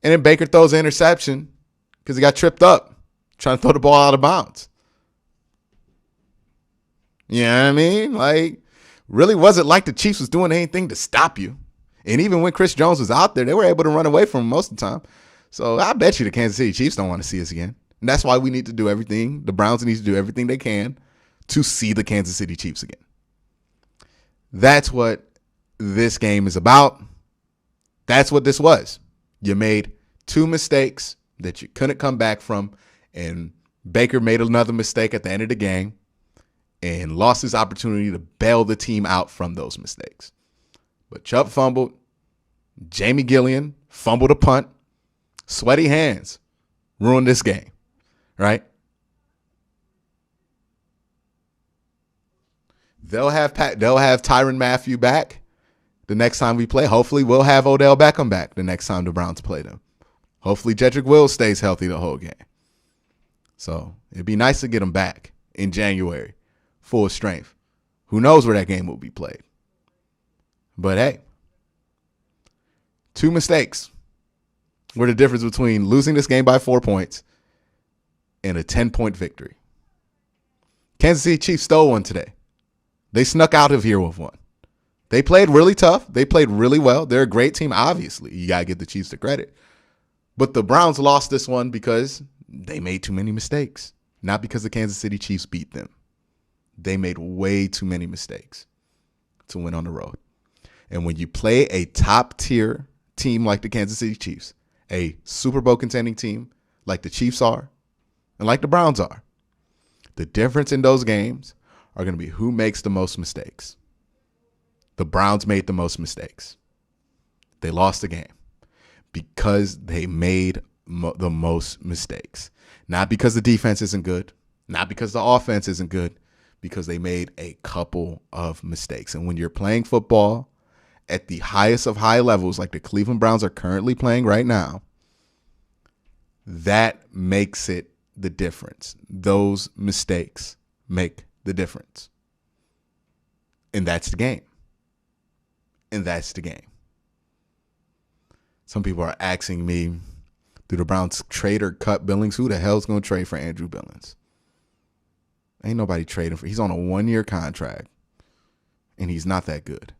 And then Baker throws an interception because he got tripped up trying to throw the ball out of bounds. You know what I mean? Like, really wasn't like the Chiefs was doing anything to stop you. And even when Chris Jones was out there, they were able to run away from him most of the time. So I bet you the Kansas City Chiefs don't want to see us again. And that's why we need to do everything. The Browns need to do everything they can to see the Kansas City Chiefs again. That's what this game is about. That's what this was. You made two mistakes that you couldn't come back from, and Baker made another mistake at the end of the game and lost his opportunity to bail the team out from those mistakes. But Chubb fumbled. Jamie Gillian fumbled a punt. Sweaty hands ruined this game, right? They'll have Tyrann Mathieu back the next time we play. Hopefully we'll have Odell Beckham back the next time the Browns play them. Hopefully Jedrick Wills stays healthy the whole game. So it'd be nice to get him back in January, full strength. Who knows where that game will be played? But hey, two mistakes were the difference between losing this game by 4 points and a 10-point victory. Kansas City Chiefs stole one today. They snuck out of here with one. They played really tough. They played really well. They're a great team, obviously. You got to give the Chiefs the credit. But the Browns lost this one because they made too many mistakes, not because the Kansas City Chiefs beat them. They made way too many mistakes to win on the road. And when you play a top-tier team like the Kansas City Chiefs, a Super Bowl contending team like the Chiefs are and like the Browns are. The difference in those games are going to be who makes the most mistakes. The Browns made the most mistakes. They lost the game because they made the most mistakes. Not because the defense isn't good, not because the offense isn't good, because they made a couple of mistakes. And when you're playing football at the highest of high levels, like the Cleveland Browns are currently playing right now, that makes it the difference. Those mistakes make the difference. And that's the game. And that's the game. Some people are asking me, do the Browns trade or cut Billings? Who the hell's going to trade for Andrew Billings? Ain't nobody trading for. He's on a 1-year contract, and he's not that good.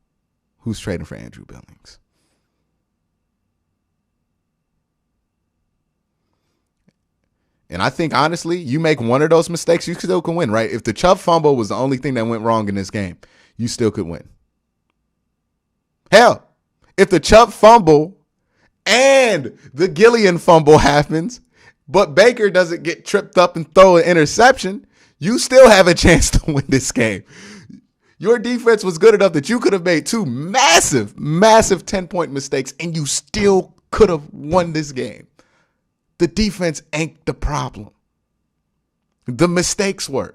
Who's trading for Andrew Billings? And I think, honestly, you make one of those mistakes, you still can win, right? If the Chubb fumble was the only thing that went wrong in this game, you still could win. Hell, if the Chubb fumble and the Gillian fumble happens, but Baker doesn't get tripped up and throw an interception, you still have a chance to win this game. Your defense was good enough that you could have made 2 massive 10-point mistakes, and you still could have won this game. The defense ain't the problem. The mistakes were.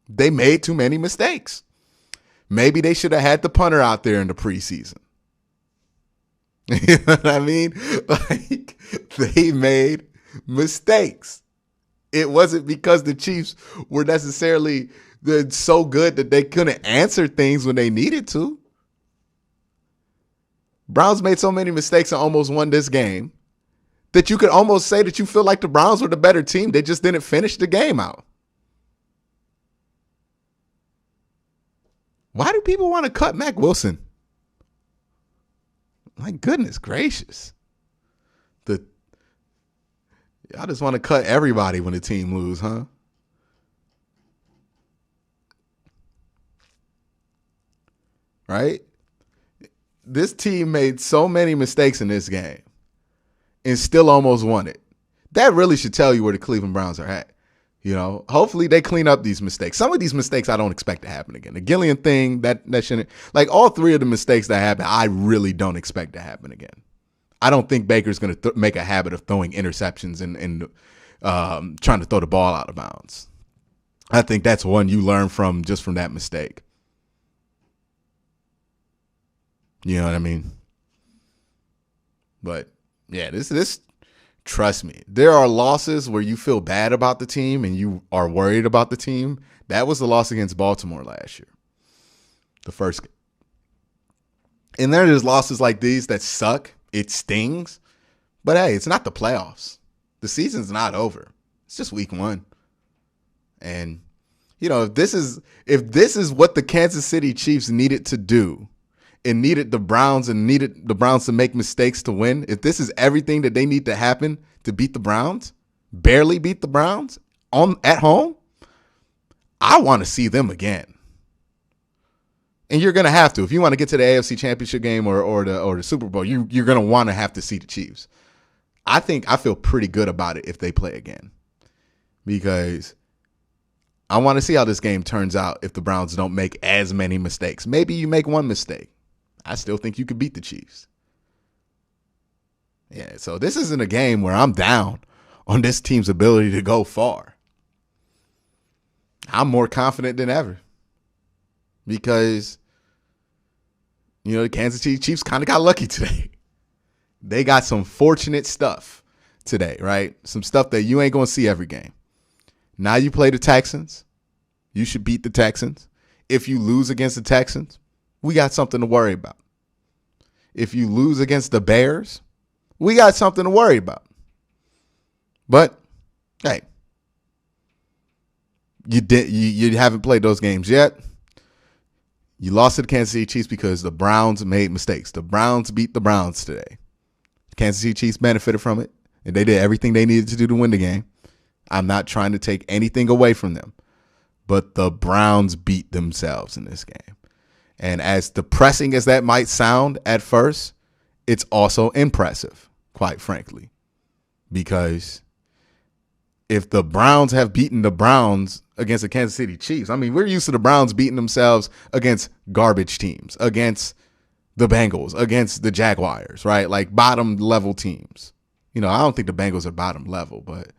They made too many mistakes. Maybe they should have had the punter out there in the preseason. You know what I mean? Like, they made mistakes. It wasn't because the Chiefs were necessarily so good that they couldn't answer things when they needed to. Browns made so many mistakes and almost won this game that you could almost say that you feel like the Browns were the better team. They just didn't finish the game out. Why do people want to cut Mack Wilson? My goodness gracious. Y'all just want to cut everybody when the team lose, huh? Right? This team made so many mistakes in this game and still almost won it. That really should tell you where the Cleveland Browns are at. You know, hopefully they clean up these mistakes. Some of these mistakes I don't expect to happen again. The Gillian thing, that shouldn't, like all 3 of the mistakes that happened, I really don't expect to happen again. I don't think Baker's going to make a habit of throwing interceptions and trying to throw the ball out of bounds. I think that's one you learn from just from that mistake. You know what I mean? But yeah, this trust me, there are losses where you feel bad about the team and you are worried about the team. That was the loss against Baltimore last year. The first game. And there's losses like these that suck. It stings. But hey, it's not the playoffs. The season's not over. It's just week 1. And you know, if this is what the Kansas City Chiefs needed to do, and needed the Browns to make mistakes to win, if this is everything that they need to happen to beat the Browns, barely beat the Browns at home, I want to see them again. And you're going to have to. If you want to get to the AFC Championship game or the Super Bowl, you're going to want to have to see the Chiefs. I feel pretty good about it if they play again. Because I want to see how this game turns out if the Browns don't make as many mistakes. Maybe you make 1 mistake. I still think you could beat the Chiefs. Yeah, so this isn't a game where I'm down on this team's ability to go far. I'm more confident than ever because, you know, the Kansas City Chiefs kind of got lucky today. They got some fortunate stuff today, right? Some stuff that you ain't going to see every game. Now you play the Texans. You should beat the Texans. If you lose against the Texans, we got something to worry about. If you lose against the Bears, we got something to worry about. But hey, you haven't played those games yet. You lost to the Kansas City Chiefs because the Browns made mistakes. The Browns beat the Browns today. The Kansas City Chiefs benefited from it, and they did everything they needed to do to win the game. I'm not trying to take anything away from them, but the Browns beat themselves in this game. And as depressing as that might sound at first, it's also impressive, quite frankly. because if the Browns have beaten the Browns against the Kansas City Chiefs, I mean, we're used to the Browns beating themselves against garbage teams, against the Bengals, against the Jaguars, right? Like bottom level teams. I don't think the Bengals are bottom level, but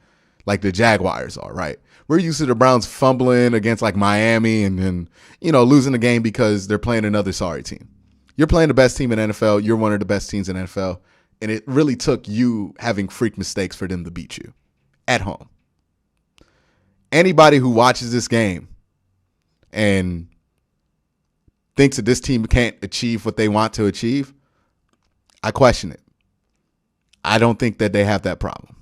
like the Jaguars are, right? We're used to the Browns fumbling against like Miami and then, losing the game because they're playing another sorry team. You're playing the best team in NFL. You're one of the best teams in NFL. And it really took you having freak mistakes for them to beat you at home. Anybody who watches this game and thinks that this team can't achieve what they want to achieve, I question it. I don't think that they have that problem.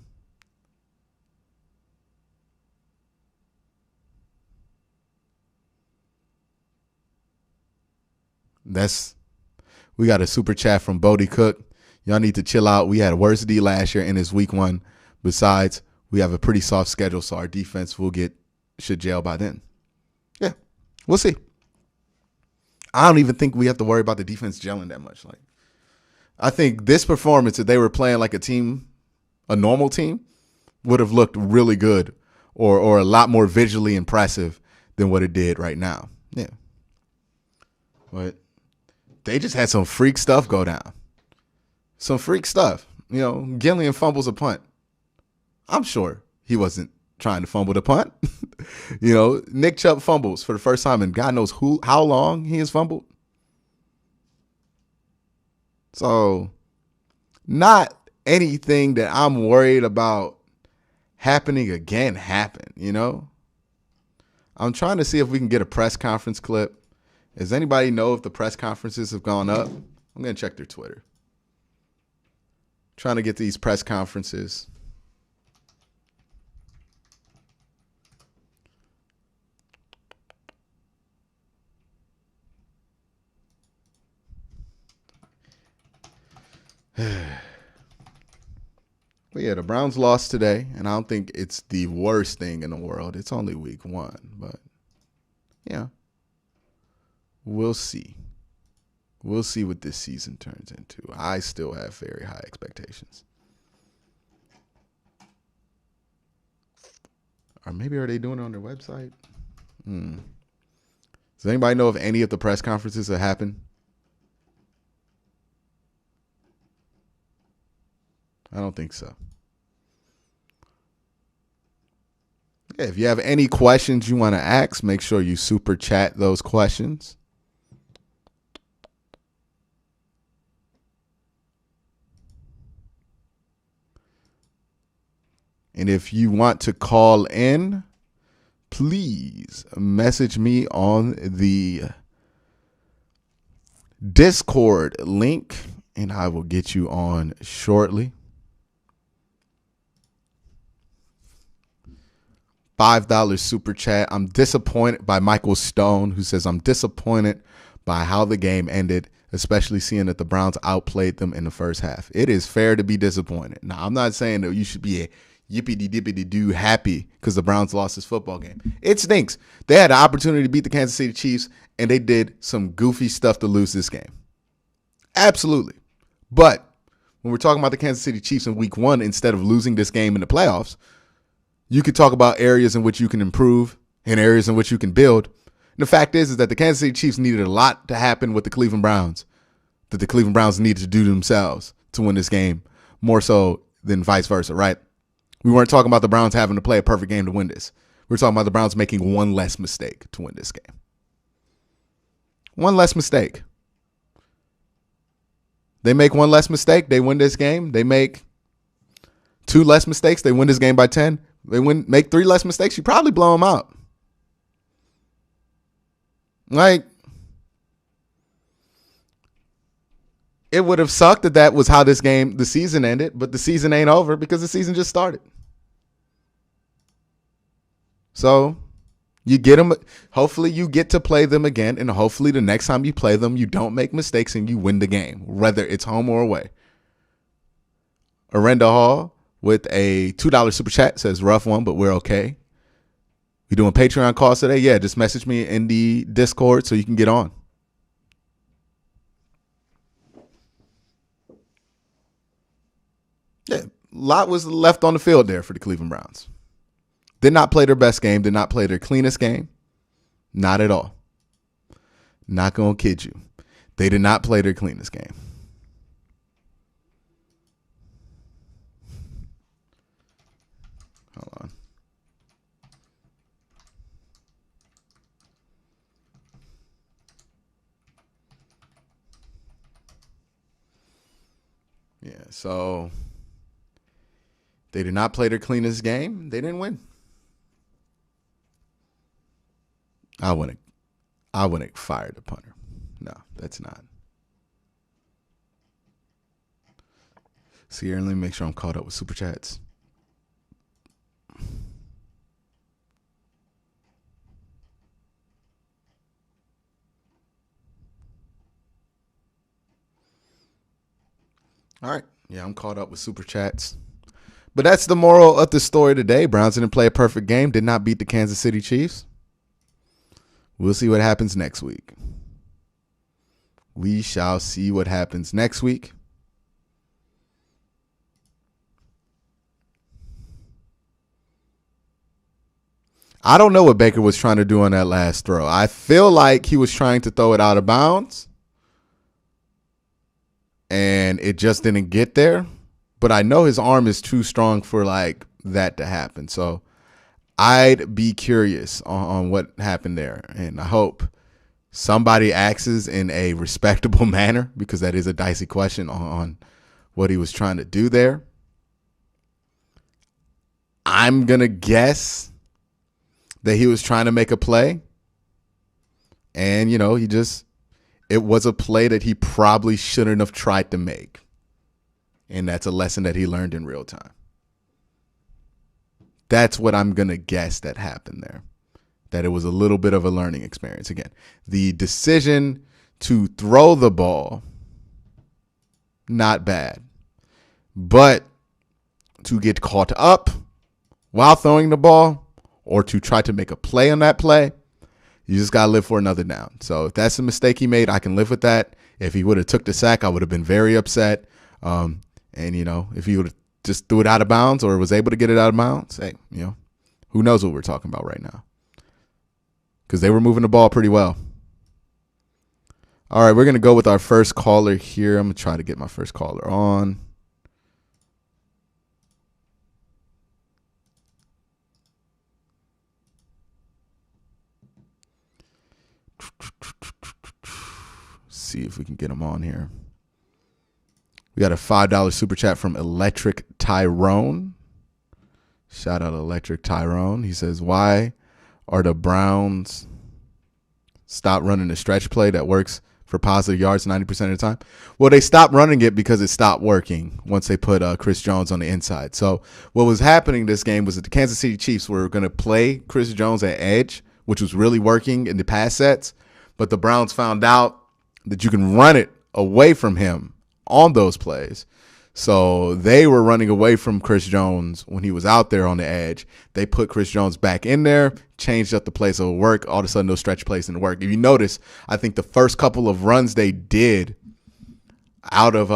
We got a super chat from Bodie Cook. Y'all need to chill out. We had a worse D last year and it's week 1. Besides, we have a pretty soft schedule, so our defense should jail by then. Yeah, we'll see. I don't even think we have to worry about the defense gelling that much. Like, I think this performance, if they were playing like a normal team, would have looked really good or a lot more visually impressive than what it did right now. Yeah. But they just had some freak stuff go down. Some freak stuff. Gillian fumbles a punt. I'm sure he wasn't trying to fumble the punt. Nick Chubb fumbles for the first time in God knows how long he has fumbled. So not anything that I'm worried about happening again happened, I'm trying to see if we can get a press conference clip. Does anybody know if the press conferences have gone up? I'm going to check their Twitter. Trying to get these press conferences. But yeah, the Browns lost today, and I don't think it's the worst thing in the world. It's only week 1, but yeah, we'll see. We'll see what this season turns into. I still have very high expectations. Or maybe are they doing it on their website? Does anybody know if any of the press conferences have happened? I don't think so. Yeah, if you have any questions you want to ask, make sure you super chat those questions. And if you want to call in, please message me on the Discord link, and I will get you on shortly. $5 super chat. I'm disappointed by Michael Stone, who says, I'm disappointed by how the game ended, especially seeing that the Browns outplayed them in the first half. It is fair to be disappointed. Now, I'm not saying that you should be a yippity-dippity-doo happy because the Browns lost this football game. It stinks. They had the opportunity to beat the Kansas City Chiefs, and they did some goofy stuff to lose this game. Absolutely. But when we're talking about the Kansas City Chiefs in week 1, instead of losing this game in the playoffs, you could talk about areas in which you can improve and areas in which you can build. And the fact is that the Kansas City Chiefs needed a lot to happen with the Cleveland Browns that the Cleveland Browns needed to do themselves to win this game, more so than vice versa, right? We weren't talking about the Browns having to play a perfect game to win this. We're talking about the Browns making one less mistake to win this game. One less mistake. They make one less mistake, they win this game. They make 2 less mistakes, they win this game by 10. They make 3 less mistakes, you probably blow them out. Like, it would have sucked that was how the season ended, but the season ain't over because the season just started. So you get them. Hopefully you get to play them again, and hopefully the next time you play them, you don't make mistakes and you win the game, whether it's home or away. Arenda Hall with a $2 super chat says, rough one, but we're okay. We doing Patreon calls today? Yeah, just message me in the Discord so you can get on. Yeah, lot was left on the field there for the Cleveland Browns. Did not play their best game. Did not play their cleanest game. Not at all. Not going to kid you. They did not play their cleanest game. Hold on. Yeah, so they did not play their cleanest game. They didn't win. I wouldn't fire the punter. No, that's not. See here, let me make sure I'm caught up with Super Chats. All right. Yeah, I'm caught up with Super Chats. But that's the moral of the story today. Browns didn't play a perfect game, did not beat the Kansas City Chiefs. We'll see what happens next week. We shall see what happens next week. I don't know what Baker was trying to do on that last throw. I feel like he was trying to throw it out of bounds, and it just didn't get there. But I know his arm is too strong for like that to happen. So I'd be curious on what happened there. And I hope somebody axes in a respectable manner, because that is a dicey question on what he was trying to do there. I'm going to guess that he was trying to make a play. And, you know, it was a play that he probably shouldn't have tried to make. And that's a lesson that he learned in real time. That's what I'm going to guess that happened there. That it was a little bit of a learning experience. Again, the decision to throw the ball, not bad. But to get caught up while throwing the ball, or to try to make a play on that play, you just got to live for another down. So if that's a mistake he made, I can live with that. If he would have took the sack, I would have been very upset. And, you know, if he would have just threw it out of bounds or was able to get it out of bounds, hey, you know, who knows what we're talking about right now. Because they were moving the ball pretty well. All right, we're going to go with our first caller here. I'm going to try to get my first caller on. See if we can get him on here. We got a $5 super chat from Electric Tyrone. Shout out Electric Tyrone. He says, why are the Browns stop running the stretch play that works for positive yards 90% of the time? Well, they stopped running it because it stopped working once they put Chris Jones on the inside. So what was happening this game was that the Kansas City Chiefs were going to play Chris Jones at edge, which was really working in the pass sets. But the Browns found out that you can run it away from him on those plays. So they were running away from Chris Jones when he was out there on the edge. They put Chris Jones back in there, changed up the plays of work. All of a sudden, those stretch plays didn't work. If you notice, I think the first couple of runs they did out of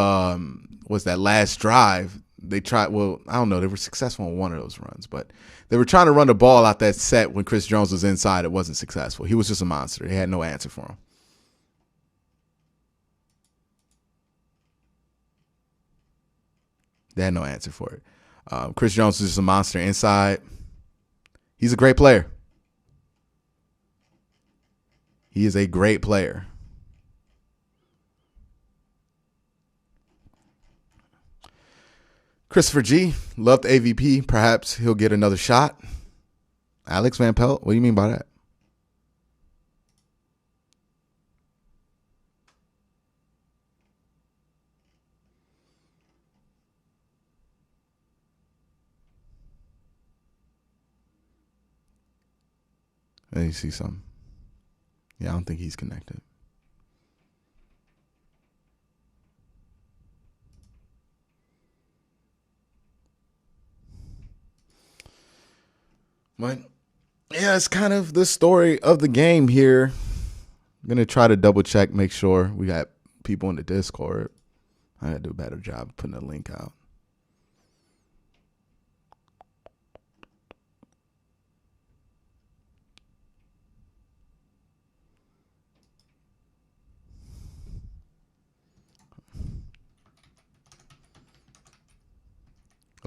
was that last drive, they tried, well, I don't know, they were successful on one of those runs, but they were trying to run the ball out that set when Chris Jones was inside. It wasn't successful. He was just a monster. They had no answer for him. They had no answer for it. Chris Jones is just a monster inside. He's a great player. He is a great player. Christopher G. loved AVP. Perhaps he'll get another shot. Alex Van Pelt, what do you mean by that? Let me see something. Yeah, I don't think he's connected. But yeah, it's kind of the story of the game here. I'm going to try to double check, make sure we got people in the Discord. I got to do a better job of putting a link out.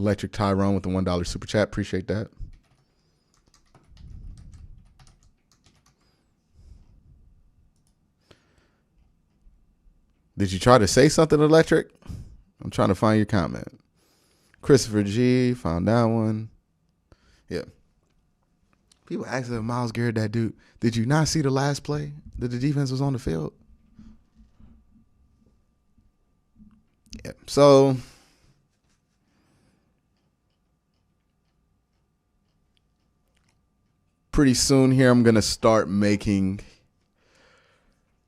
Electric Tyrone with the $1 super chat. Appreciate that. Did you try to say something, Electric? I'm trying to find your comment. Christopher G. Found that one. Yeah. People ask if Myles Garrett that dude. Did you not see the last play that the defense was on the field? Yeah. So pretty soon here, I'm gonna start making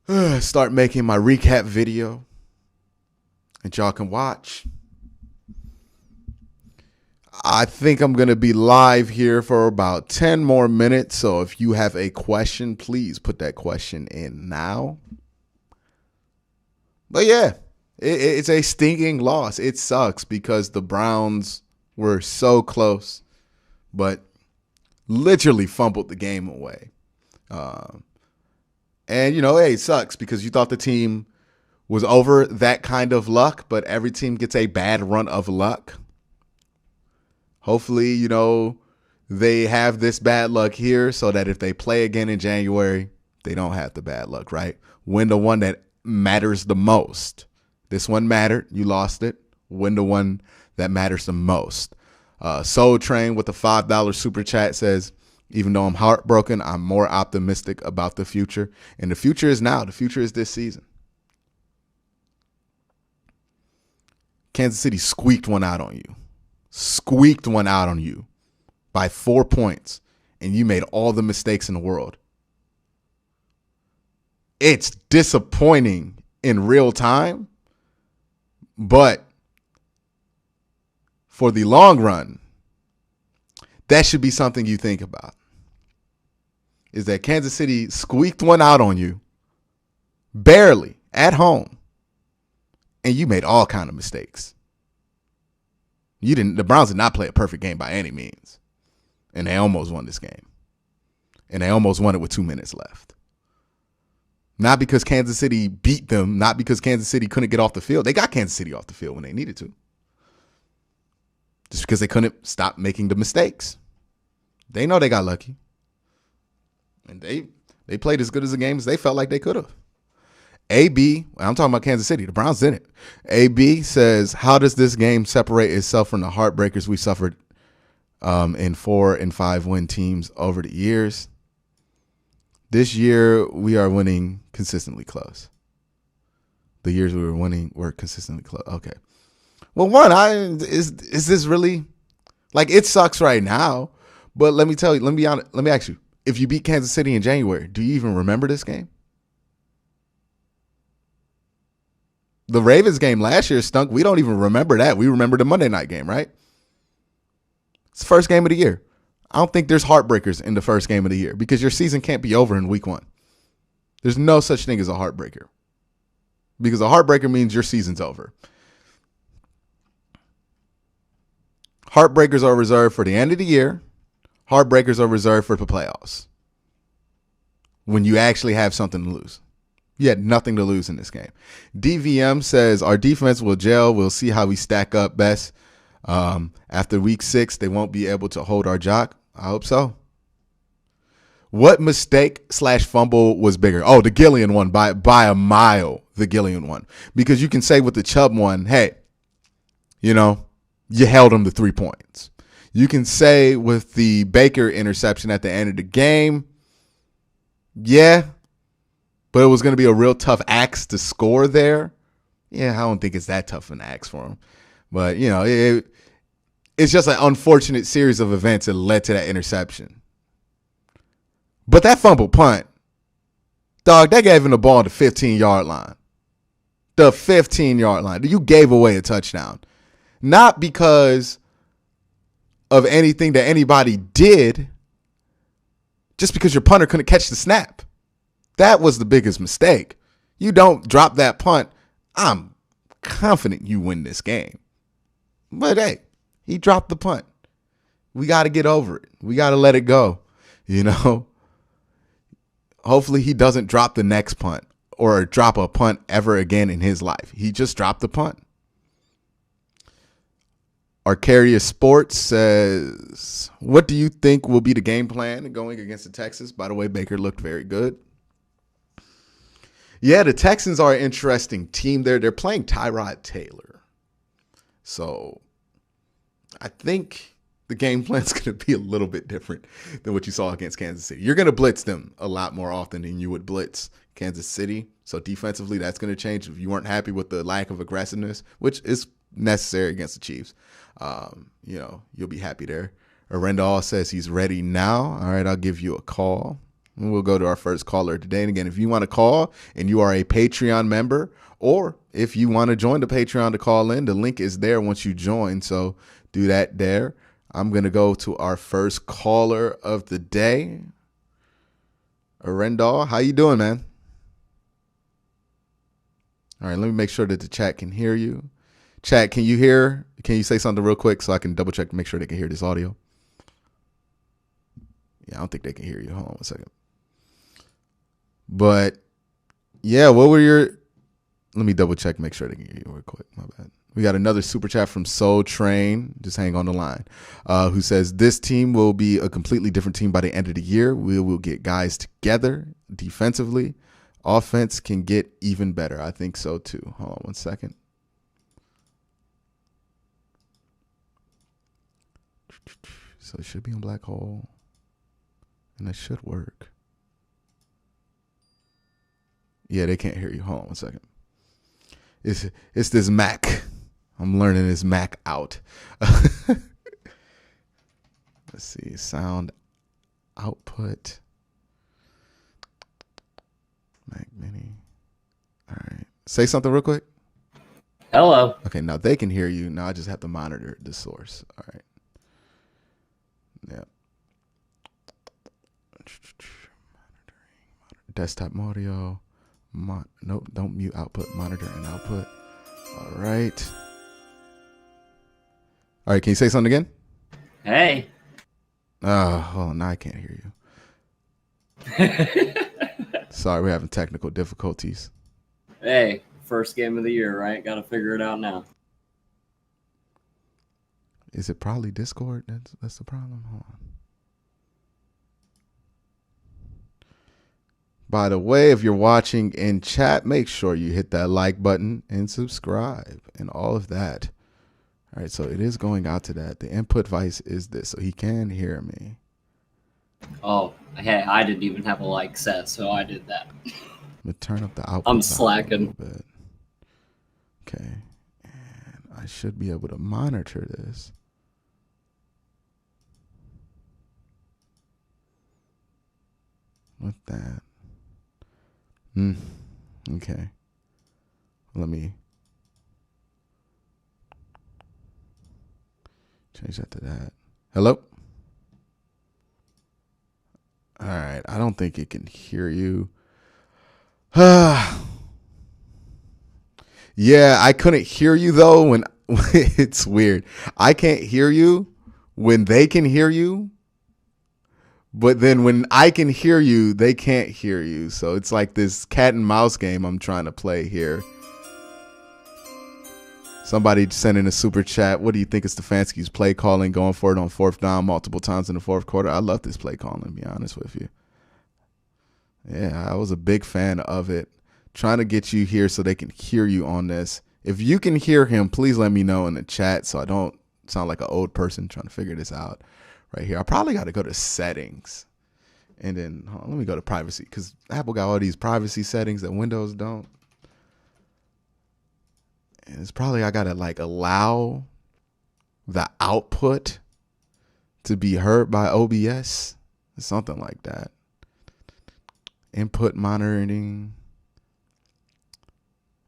my recap video, and y'all can watch. I think I'm going to be live here for about 10 more minutes. So if you have a question, please put that question in now. But yeah, it's a stinking loss. It sucks because the Browns were so close, but literally fumbled the game away. And, hey, it sucks because you thought the team was over that kind of luck, but every team gets a bad run of luck. Hopefully, they have this bad luck here so that if they play again in January, they don't have the bad luck, right? Win the one that matters the most. This one mattered. You lost it. Win the one that matters the most. Soul Train with the $5 super chat says, even though I'm heartbroken, I'm more optimistic about the future. And the future is now. The future is this season. Kansas City squeaked one out on you. Squeaked one out on you by 4 points, and you made all the mistakes in the world. It's disappointing in real time, but for the long run, that should be something you think about. Is that Kansas City squeaked one out on you, barely, at home, and you made all kind of mistakes. The Browns did not play a perfect game by any means. And they almost won this game. And they almost won it with 2 minutes left. Not because Kansas City beat them, not because Kansas City couldn't get off the field. They got Kansas City off the field when they needed to. Just because they couldn't stop making the mistakes. They know they got lucky. And they played as good as the game as they felt like they could have. AB, I'm talking about Kansas City. The Browns didn't. AB says, how does this game separate itself from the heartbreakers we suffered in 4 and 5 win teams over the years? This year, we are winning consistently close. The years we were winning were consistently close. Okay. Well, is this really, it sucks right now, but let me tell you, let me be honest, let me ask you, if you beat Kansas City in January, do you even remember this game? The Ravens game last year stunk. We don't even remember that. We remember the Monday night game, right? It's the first game of the year. I don't think there's heartbreakers in the first game of the year because your season can't be over in week 1. There's no such thing as a heartbreaker because a heartbreaker means your season's over. Heartbreakers are reserved for the end of the year. Heartbreakers are reserved for the playoffs when you actually have something to lose. You had nothing to lose in this game. DVM says, our defense will gel. We'll see how we stack up best. After week 6, they won't be able to hold our jock. I hope so. What mistake/fumble was bigger? Oh, the Gillian one by a mile, the Gillian one. Because you can say with the Chubb one, hey, you held them to 3 points. You can say with the Baker interception at the end of the game, yeah, but it was going to be a real tough axe to score there. Yeah, I don't think it's that tough an axe for him. But, it's just an unfortunate series of events that led to that interception. But that fumble punt, dog, that gave him the ball at the 15-yard line. The 15-yard line. You gave away a touchdown. Not because of anything that anybody did, just because your punter couldn't catch the snap. That was the biggest mistake. You don't drop that punt, I'm confident you win this game. But hey, he dropped the punt. We got to get over it. We got to let it go. Hopefully he doesn't drop the next punt or drop a punt ever again in his life. He just dropped the punt. Arcadia Sports says, what do you think will be the game plan going against the Texans? By the way, Baker looked very good. Yeah, the Texans are an interesting team there. They're playing Tyrod Taylor. So I think the game plan is going to be a little bit different than what you saw against Kansas City. You're going to blitz them a lot more often than you would blitz Kansas City. So defensively, that's going to change. If you weren't happy with the lack of aggressiveness, which is necessary against the Chiefs, you'll be happy there. Arendal says he's ready now. All right, I'll give you a call. And we'll go to our first caller today. And again, if you want to call and you are a Patreon member, or if you want to join the Patreon to call in, the link is there once you join. So do that there. I'm going to go to our first caller of the day. Arendal, how you doing, man? All right, let me make sure that the chat can hear you. Chat, can you say something real quick so I can double check to make sure they can hear this audio? Yeah, I don't think they can hear you. Hold on 1 second. But yeah, let me double check, make sure they can hear you real quick. My bad. We got another super chat from Soul Train. Just hang on the line. Who says this team will be a completely different team by the end of the year. We will get guys together defensively. Offense can get even better. I think so too. Hold on 1 second. So it should be on Black Hole. And that should work. Yeah, they can't hear you. Hold on 1 second. It's this Mac. I'm learning this Mac out. Let's see. Sound output. Mac Mini. All right. Say something real quick. Hello. Okay, now they can hear you. Now I just have to monitor the source. All right. Yeah. Desktop audio. Nope, don't mute output. Monitor and output. All right. All right, can you say something again? Hey. Oh, now I can't hear you. Sorry, we're having technical difficulties. Hey, first game of the year, right? Got to figure it out now. Is it probably Discord? That's the problem. Hold on. By the way, if you're watching in chat, make sure you hit that like button and subscribe and all of that. All right, so it is going out to that. The input device is this, so he can hear me. Oh, hey, I didn't even have a like set, so I did that. I'm going to turn up the output. I'm slacking. A little bit. Okay, and I should be able to monitor this. With that. Okay. Let me change that to that. Hello? All right. I don't think it can hear you. Yeah, I couldn't hear you though when it's weird. I can't hear you when they can hear you. But then when I can hear you, they can't hear you. So it's like this cat and mouse game I'm trying to play here. Somebody sent in a super chat. What do you think of Stefanski's play calling, going for it on fourth down multiple times in the fourth quarter? I love this play calling, to be honest with you. Yeah, I was a big fan of it. Trying to get you here so they can hear you on this. If you can hear him, please let me know in the chat so I don't sound like an old person trying to figure this out. Right here, I probably got to go to settings, and then let me go to privacy because Apple got all these privacy settings that Windows don't. And it's probably I gotta like allow the output to be heard by OBS, something like that. Input monitoring.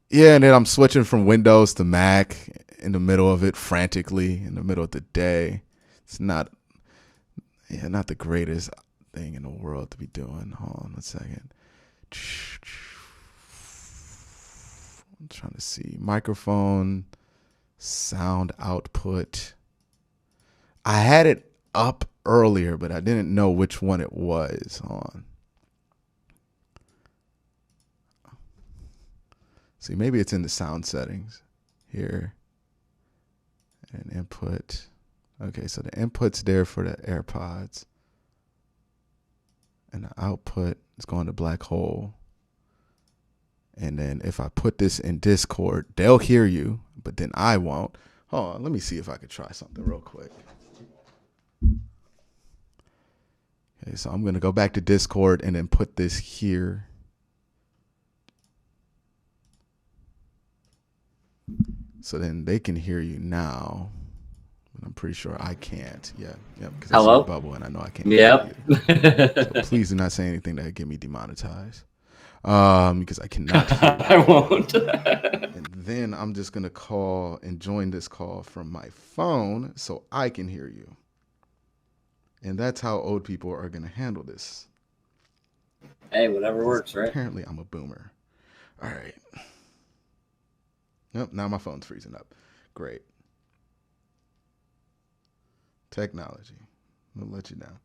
Yeah, and then I'm switching from Windows to Mac in the middle of it frantically in the middle of the day. It's not. Yeah, not the greatest thing in the world to be doing. Hold on 1 second. I'm trying to see. Microphone, sound output. I had it up earlier, but I didn't know which one it was. Hold on. See, maybe it's in the sound settings here. And input. Okay, so the input's there for the AirPods. And the output is going to black hole. And then if I put this in Discord, they'll hear you, but then I won't. Hold on, let me see if I could try something real quick. Okay, so I'm going to go back to Discord and then put this here. So then they can hear you now. But I'm pretty sure I can't. Yeah, because I see a bubble and I know I can't hear you. So please do not say anything that would get me demonetized. Because I cannot hear you. I won't. And then I'm just going to call and join this call from my phone so I can hear you. And that's how old people are going to handle this. Hey, whatever works, right? Apparently, I'm a boomer. All right. Nope, now my phone's freezing up. Great. Technology. We'll let you down.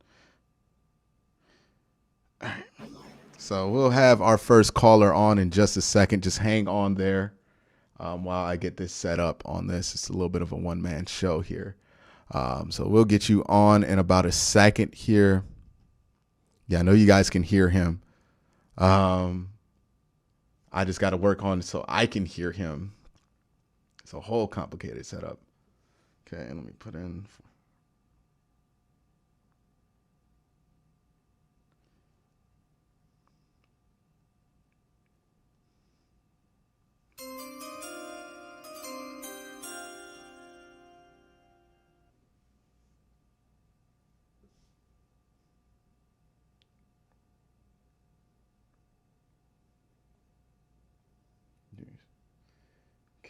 All right. So we'll have our first caller on in just a second. Just hang on there while I get this set up on this. It's a little bit of a one-man show here. So we'll get you on in about a second here. Yeah, I know you guys can hear him. I just got to work on it so I can hear him. It's a whole complicated setup. Okay, let me put in.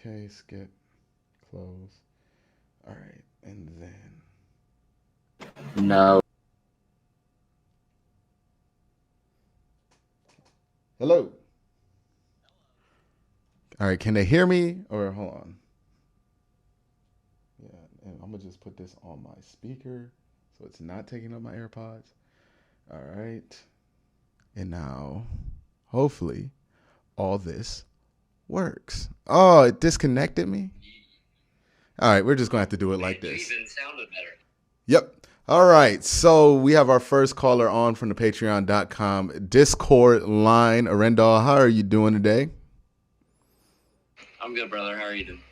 Okay, skip, close. All right, and then. No. Hello. All right, can they hear me? Or hold on. Yeah, and I'm gonna just put this on my speaker so it's not taking up my AirPods. All right. And now, hopefully, all this works. Oh, it disconnected me? All right, we're just gonna have to do it like this. Even sounded better. Yep. All right, so we have our first caller on from the patreon.com Discord line. Arendal, how are you doing today? I'm good, brother. How are you doing?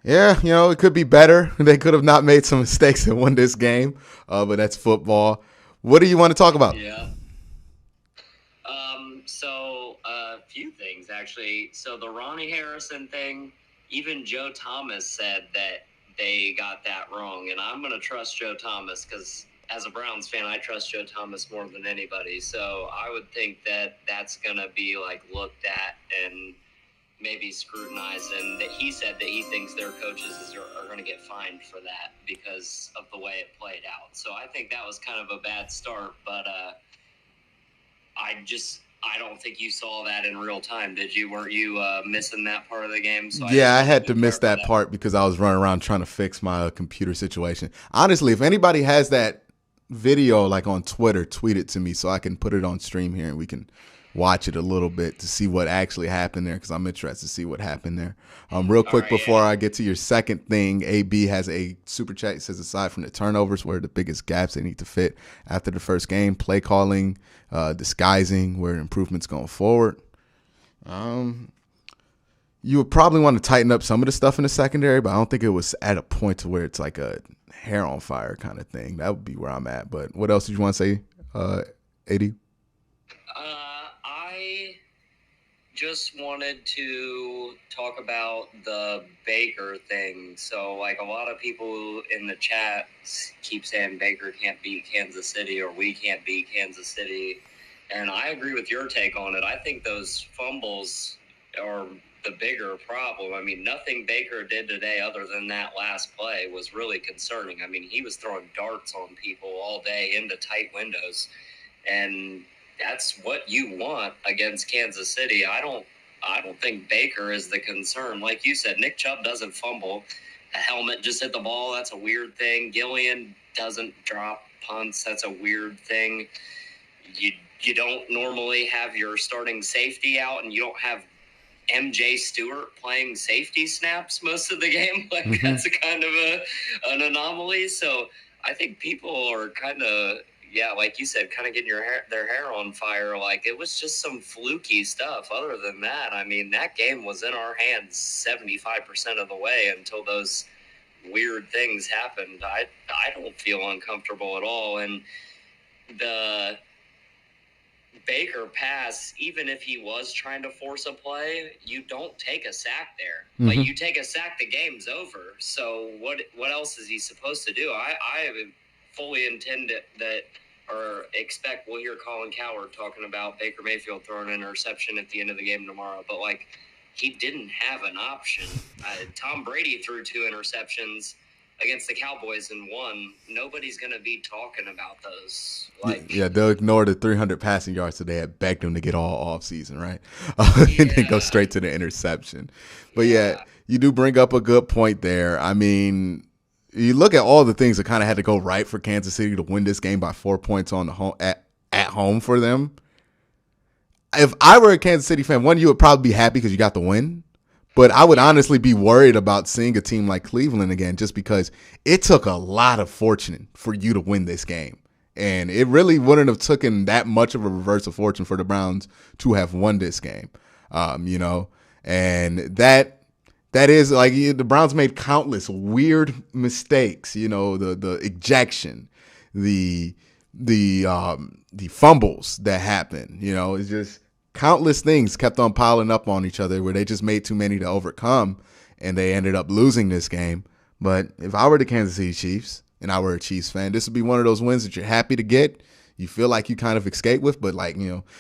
Yeah, it could be better. They could have not made some mistakes and won this game, but that's football. What do you want to talk about? Yeah. So a few things, actually. So the Ronnie Harrison thing, even Joe Thomas said that they got that wrong, and I'm going to trust Joe Thomas because as a Browns fan, I trust Joe Thomas more than anybody. So I would think that that's going to be looked at and maybe scrutinized, and that he said that he thinks their coaches are going to get fined for that because of the way it played out. So I think that was kind of a bad start, but I don't think you saw that in real time, did you? Weren't you missing that part of the game? So I had to miss that part because I was running around trying to fix my computer situation. Honestly, if anybody has that video on Twitter, tweet it to me so I can put it on stream here and we can watch it a little bit to see what actually happened there because I'm interested to see what happened there. Real quick before I get to your second thing, AB has a super chat. It says aside from the turnovers, where the biggest gaps they need to fit after the first game, play calling, disguising, where improvements going forward. You would probably want to tighten up some of the stuff in the secondary, but I don't think it was at a point to where it's like a hair on fire kind of thing. That would be where I'm at. But what else did you want to say, AD? I just wanted to talk about the Baker thing. So, a lot of people in the chat keep saying Baker can't beat Kansas City or we can't beat Kansas City. And I agree with your take on it. I think those fumbles are the bigger problem. I mean, nothing Baker did today other than that last play was really concerning. I mean, he was throwing darts on people all day into tight windows. And that's what you want against Kansas City. I don't think Baker is the concern. Like you said, Nick Chubb doesn't fumble. A helmet just hit the ball. That's a weird thing. Gillian doesn't drop punts. That's a weird thing. You don't normally have your starting safety out, and you don't have MJ Stewart playing safety snaps most of the game. Like Mm-hmm. that's a kind of an anomaly. So I think people are kind of, yeah, like you said, kind of getting their hair on fire. Like it was just some fluky stuff. Other than that, I mean, that game was in our hands 75% of the way until those weird things happened. I don't feel uncomfortable at all. And the Baker pass, even if he was trying to force a play, you don't take a sack there. Mm-hmm. Like you take a sack, the game's over. So what else is he supposed to do? I fully intend that or expect we'll hear Colin Cowherd talking about Baker Mayfield throwing an interception at the end of the game tomorrow. But like he didn't have an option. Tom Brady threw 2 interceptions against the Cowboys and won. Nobody's going to be talking about those. Like, yeah, they'll ignore the 300 passing yards that they had begged them to get all off season, right? And then go straight to the interception. But yeah, you do bring up a good point there. I mean, you look at all the things that kind of had to go right for Kansas City to win this game by 4 points on the home at home for them. If I were a Kansas City fan, one, you would probably be happy because you got the win. But I would honestly be worried about seeing a team like Cleveland again just because it took a lot of fortune for you to win this game. And it really wouldn't have taken that much of a reverse of fortune for the Browns to have won this game, and that is like the Browns made countless weird mistakes, the ejection, the fumbles that happened, it's just countless things kept on piling up on each other where they just made too many to overcome and they ended up losing this game. But if I were the Kansas City Chiefs and I were a Chiefs fan, this would be one of those wins that you're happy to get. You feel like you kind of escape with, but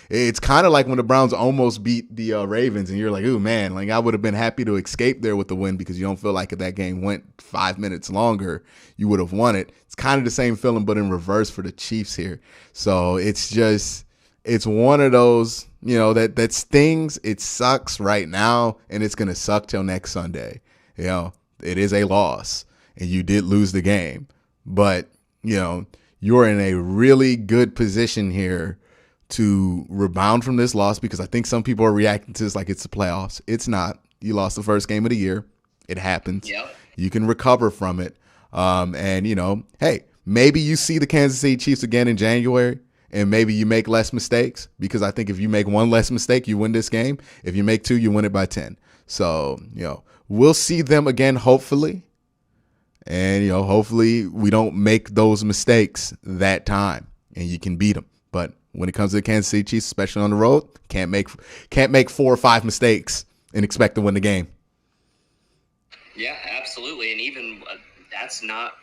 it's kind of like when the Browns almost beat the Ravens and you're like, ooh, man, like I would have been happy to escape there with the win because you don't feel like if that game went 5 minutes longer, you would have won it. It's kind of the same feeling, but in reverse for the Chiefs here. So it's one of those, that stings. It sucks right now, and it's going to suck till next Sunday. It is a loss, and you did lose the game. But, you're in a really good position here to rebound from this loss because I think some people are reacting to this like it's the playoffs. It's not. You lost the first game of the year. It happens. Yep. You can recover from it. Hey, maybe you see the Kansas City Chiefs again in January. And maybe you make less mistakes because I think if you make one less mistake, you win this game. If you make 2, you win it by 10. So, we'll see them again, hopefully. And, hopefully we don't make those mistakes that time and you can beat them. But when it comes to the Kansas City Chiefs, especially on the road, can't make 4 or 5 mistakes and expect to win the game. Yeah, absolutely. And even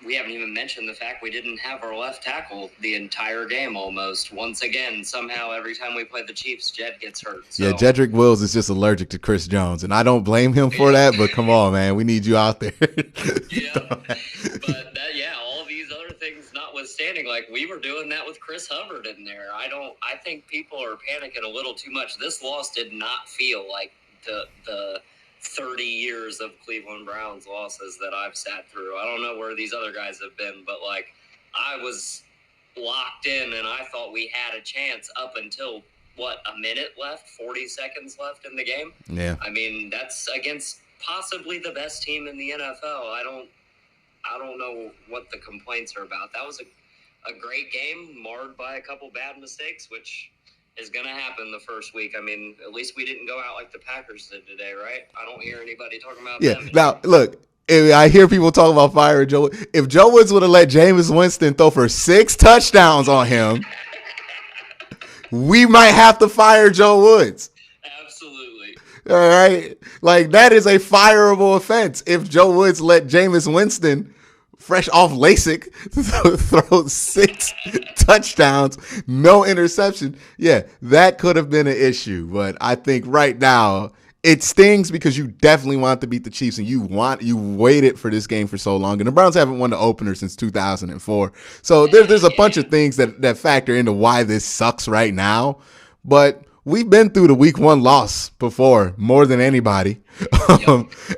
we haven't even mentioned the fact we didn't have our left tackle the entire game almost. Once again, somehow every time we play the Chiefs, Jed gets hurt. So. Yeah, Jedrick Wills is just allergic to Chris Jones, and I don't blame him for that, but come on, man. We need you out there. Yeah, but all these other things notwithstanding, like we were doing that with Chris Hubbard in there. I think people are panicking a little too much. This loss did not feel like the 30 years of Cleveland Browns losses that I've sat through. I don't know where these other guys have been, but like I was locked in and I thought we had a chance up until a minute left, 40 seconds left in the game. Yeah. I mean, that's against possibly the best team in the NFL. I don't know what the complaints are about. That was a great game marred by a couple bad mistakes, which is going to happen the first week. I mean, at least we didn't go out like the Packers did today, right? I don't hear anybody talking about them. Now, look, I hear people talk about firing Joe. If Joe Woods would have let Jameis Winston throw for 6 touchdowns on him, we might have to fire Joe Woods. Absolutely. All right? Like, that is a fireable offense if Joe Woods let Jameis Winston, fresh off LASIK, throw 6 touchdowns, no interception. Yeah, that could have been an issue. But I think right now it stings because you definitely want to beat the Chiefs and you waited for this game for so long. And the Browns haven't won the opener since 2004. So there's a bunch of things that factor into why this sucks right now. But we've been through the week 1 loss before more than anybody.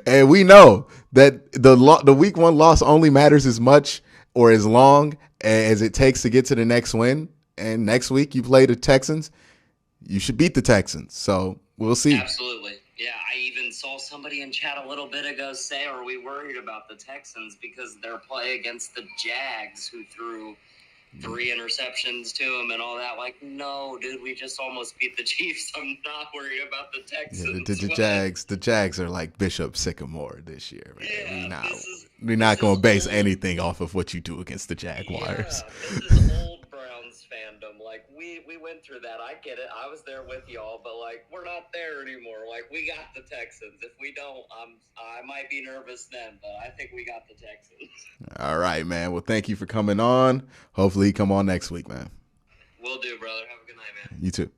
And we know that the week 1 loss only matters as much or as long as it takes to get to the next win. And next week you play the Texans. You should beat the Texans. So we'll see. Absolutely. Yeah, saw somebody in chat a little bit ago say, are we worried about the Texans because their play against the Jags, who threw 3 interceptions to him and all that? Like, no, dude, we just almost beat the Chiefs. I'm not worried about the Texans. Yeah, the Jags are like Bishop Sycamore this year, man. Yeah, we're not going to base anything off of what you do against the Jaguars. Yeah, this is old Browns fandom. Like, we went through that. I get it. I was there with y'all, but like, we're not there anymore. Like, we got the Texans. If we don't, I might be nervous then, but I think we got the Texans. All right, man. Well, thank you for coming on. Hopefully you come on next week, man. Will do, brother. Have a good night, man. You too.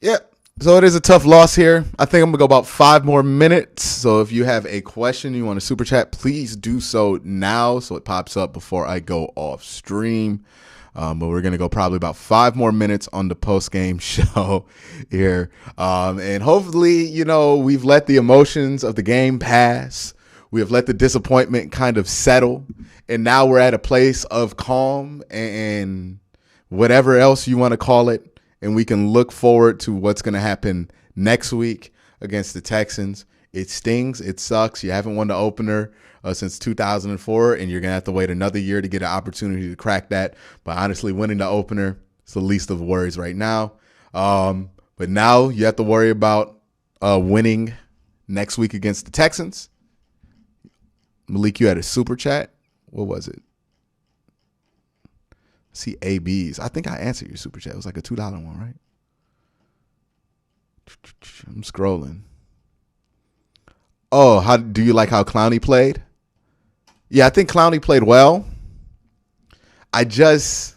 Yeah. So it is a tough loss here. I think I'm going to go about 5 more minutes. So if you have a question you want to super chat, please do so now so it pops up before I go off stream. But we're going to go probably about 5 more minutes on the post-game show here. And hopefully, we've let the emotions of the game pass. We have let the disappointment kind of settle. And now we're at a place of calm and whatever else you want to call it. And we can look forward to what's going to happen next week against the Texans. It stings. It sucks. You haven't won the opener since 2004, and you're going to have to wait another year to get an opportunity to crack that. But honestly, winning the opener is the least of worries right now. But now you have to worry about winning next week against the Texans. Malik, you had a super chat. What was it? See ABs. I think I answered your super chat. It was like a $2 one, right? I'm scrolling. Oh, how do you like how Clowney played? Yeah, I think Clowney played well. I just,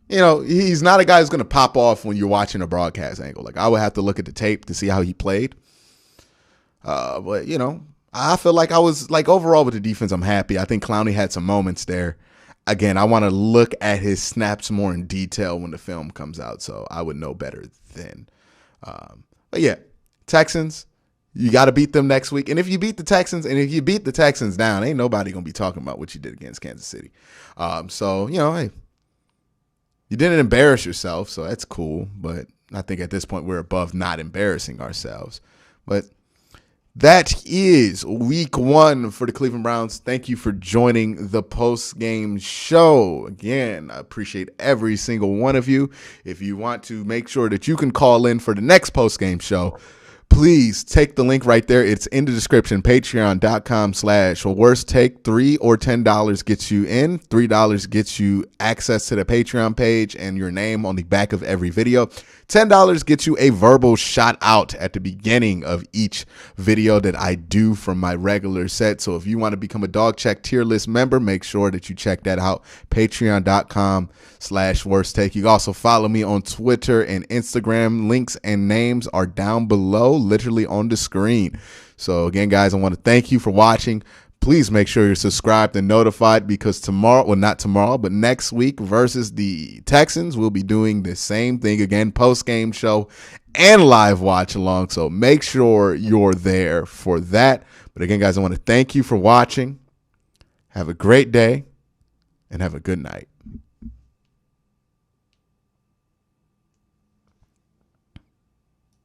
he's not a guy who's going to pop off when you're watching a broadcast angle. Like, I would have to look at the tape to see how he played. But, I feel like I was, like, overall with the defense, I'm happy. I think Clowney had some moments there. Again, I want to look at his snaps more in detail when the film comes out, so I would know better then. But yeah, Texans, you got to beat them next week. And if you beat the Texans, down, ain't nobody going to be talking about what you did against Kansas City. So, hey, you didn't embarrass yourself, so that's cool. But I think at this point we're above not embarrassing ourselves. But that is week 1 for the Cleveland Browns. Thank you for joining the post-game show. Again, I appreciate every single one of you. If you want to make sure that you can call in for the next post-game show, please take the link right there. It's in the description, patreon.com/worst take. $3 or $10 gets you in. $3 gets you access to the Patreon page and your name on the back of every video. $10 gets you a verbal shout out at the beginning of each video that I do from my regular set. So if you want to become a Dog Check tier list member, make sure that you check that out. Patreon.com/worst take. You can also follow me on Twitter and Instagram. Links and names are down below, literally on the screen. So again, guys, I want to thank you for watching. Please make sure you're subscribed and notified because tomorrow, well, not tomorrow, but next week versus the Texans, we'll be doing the same thing again, post-game show and live watch along. So make sure you're there for that. But again, guys, I want to thank you for watching. Have a great day and have a good night.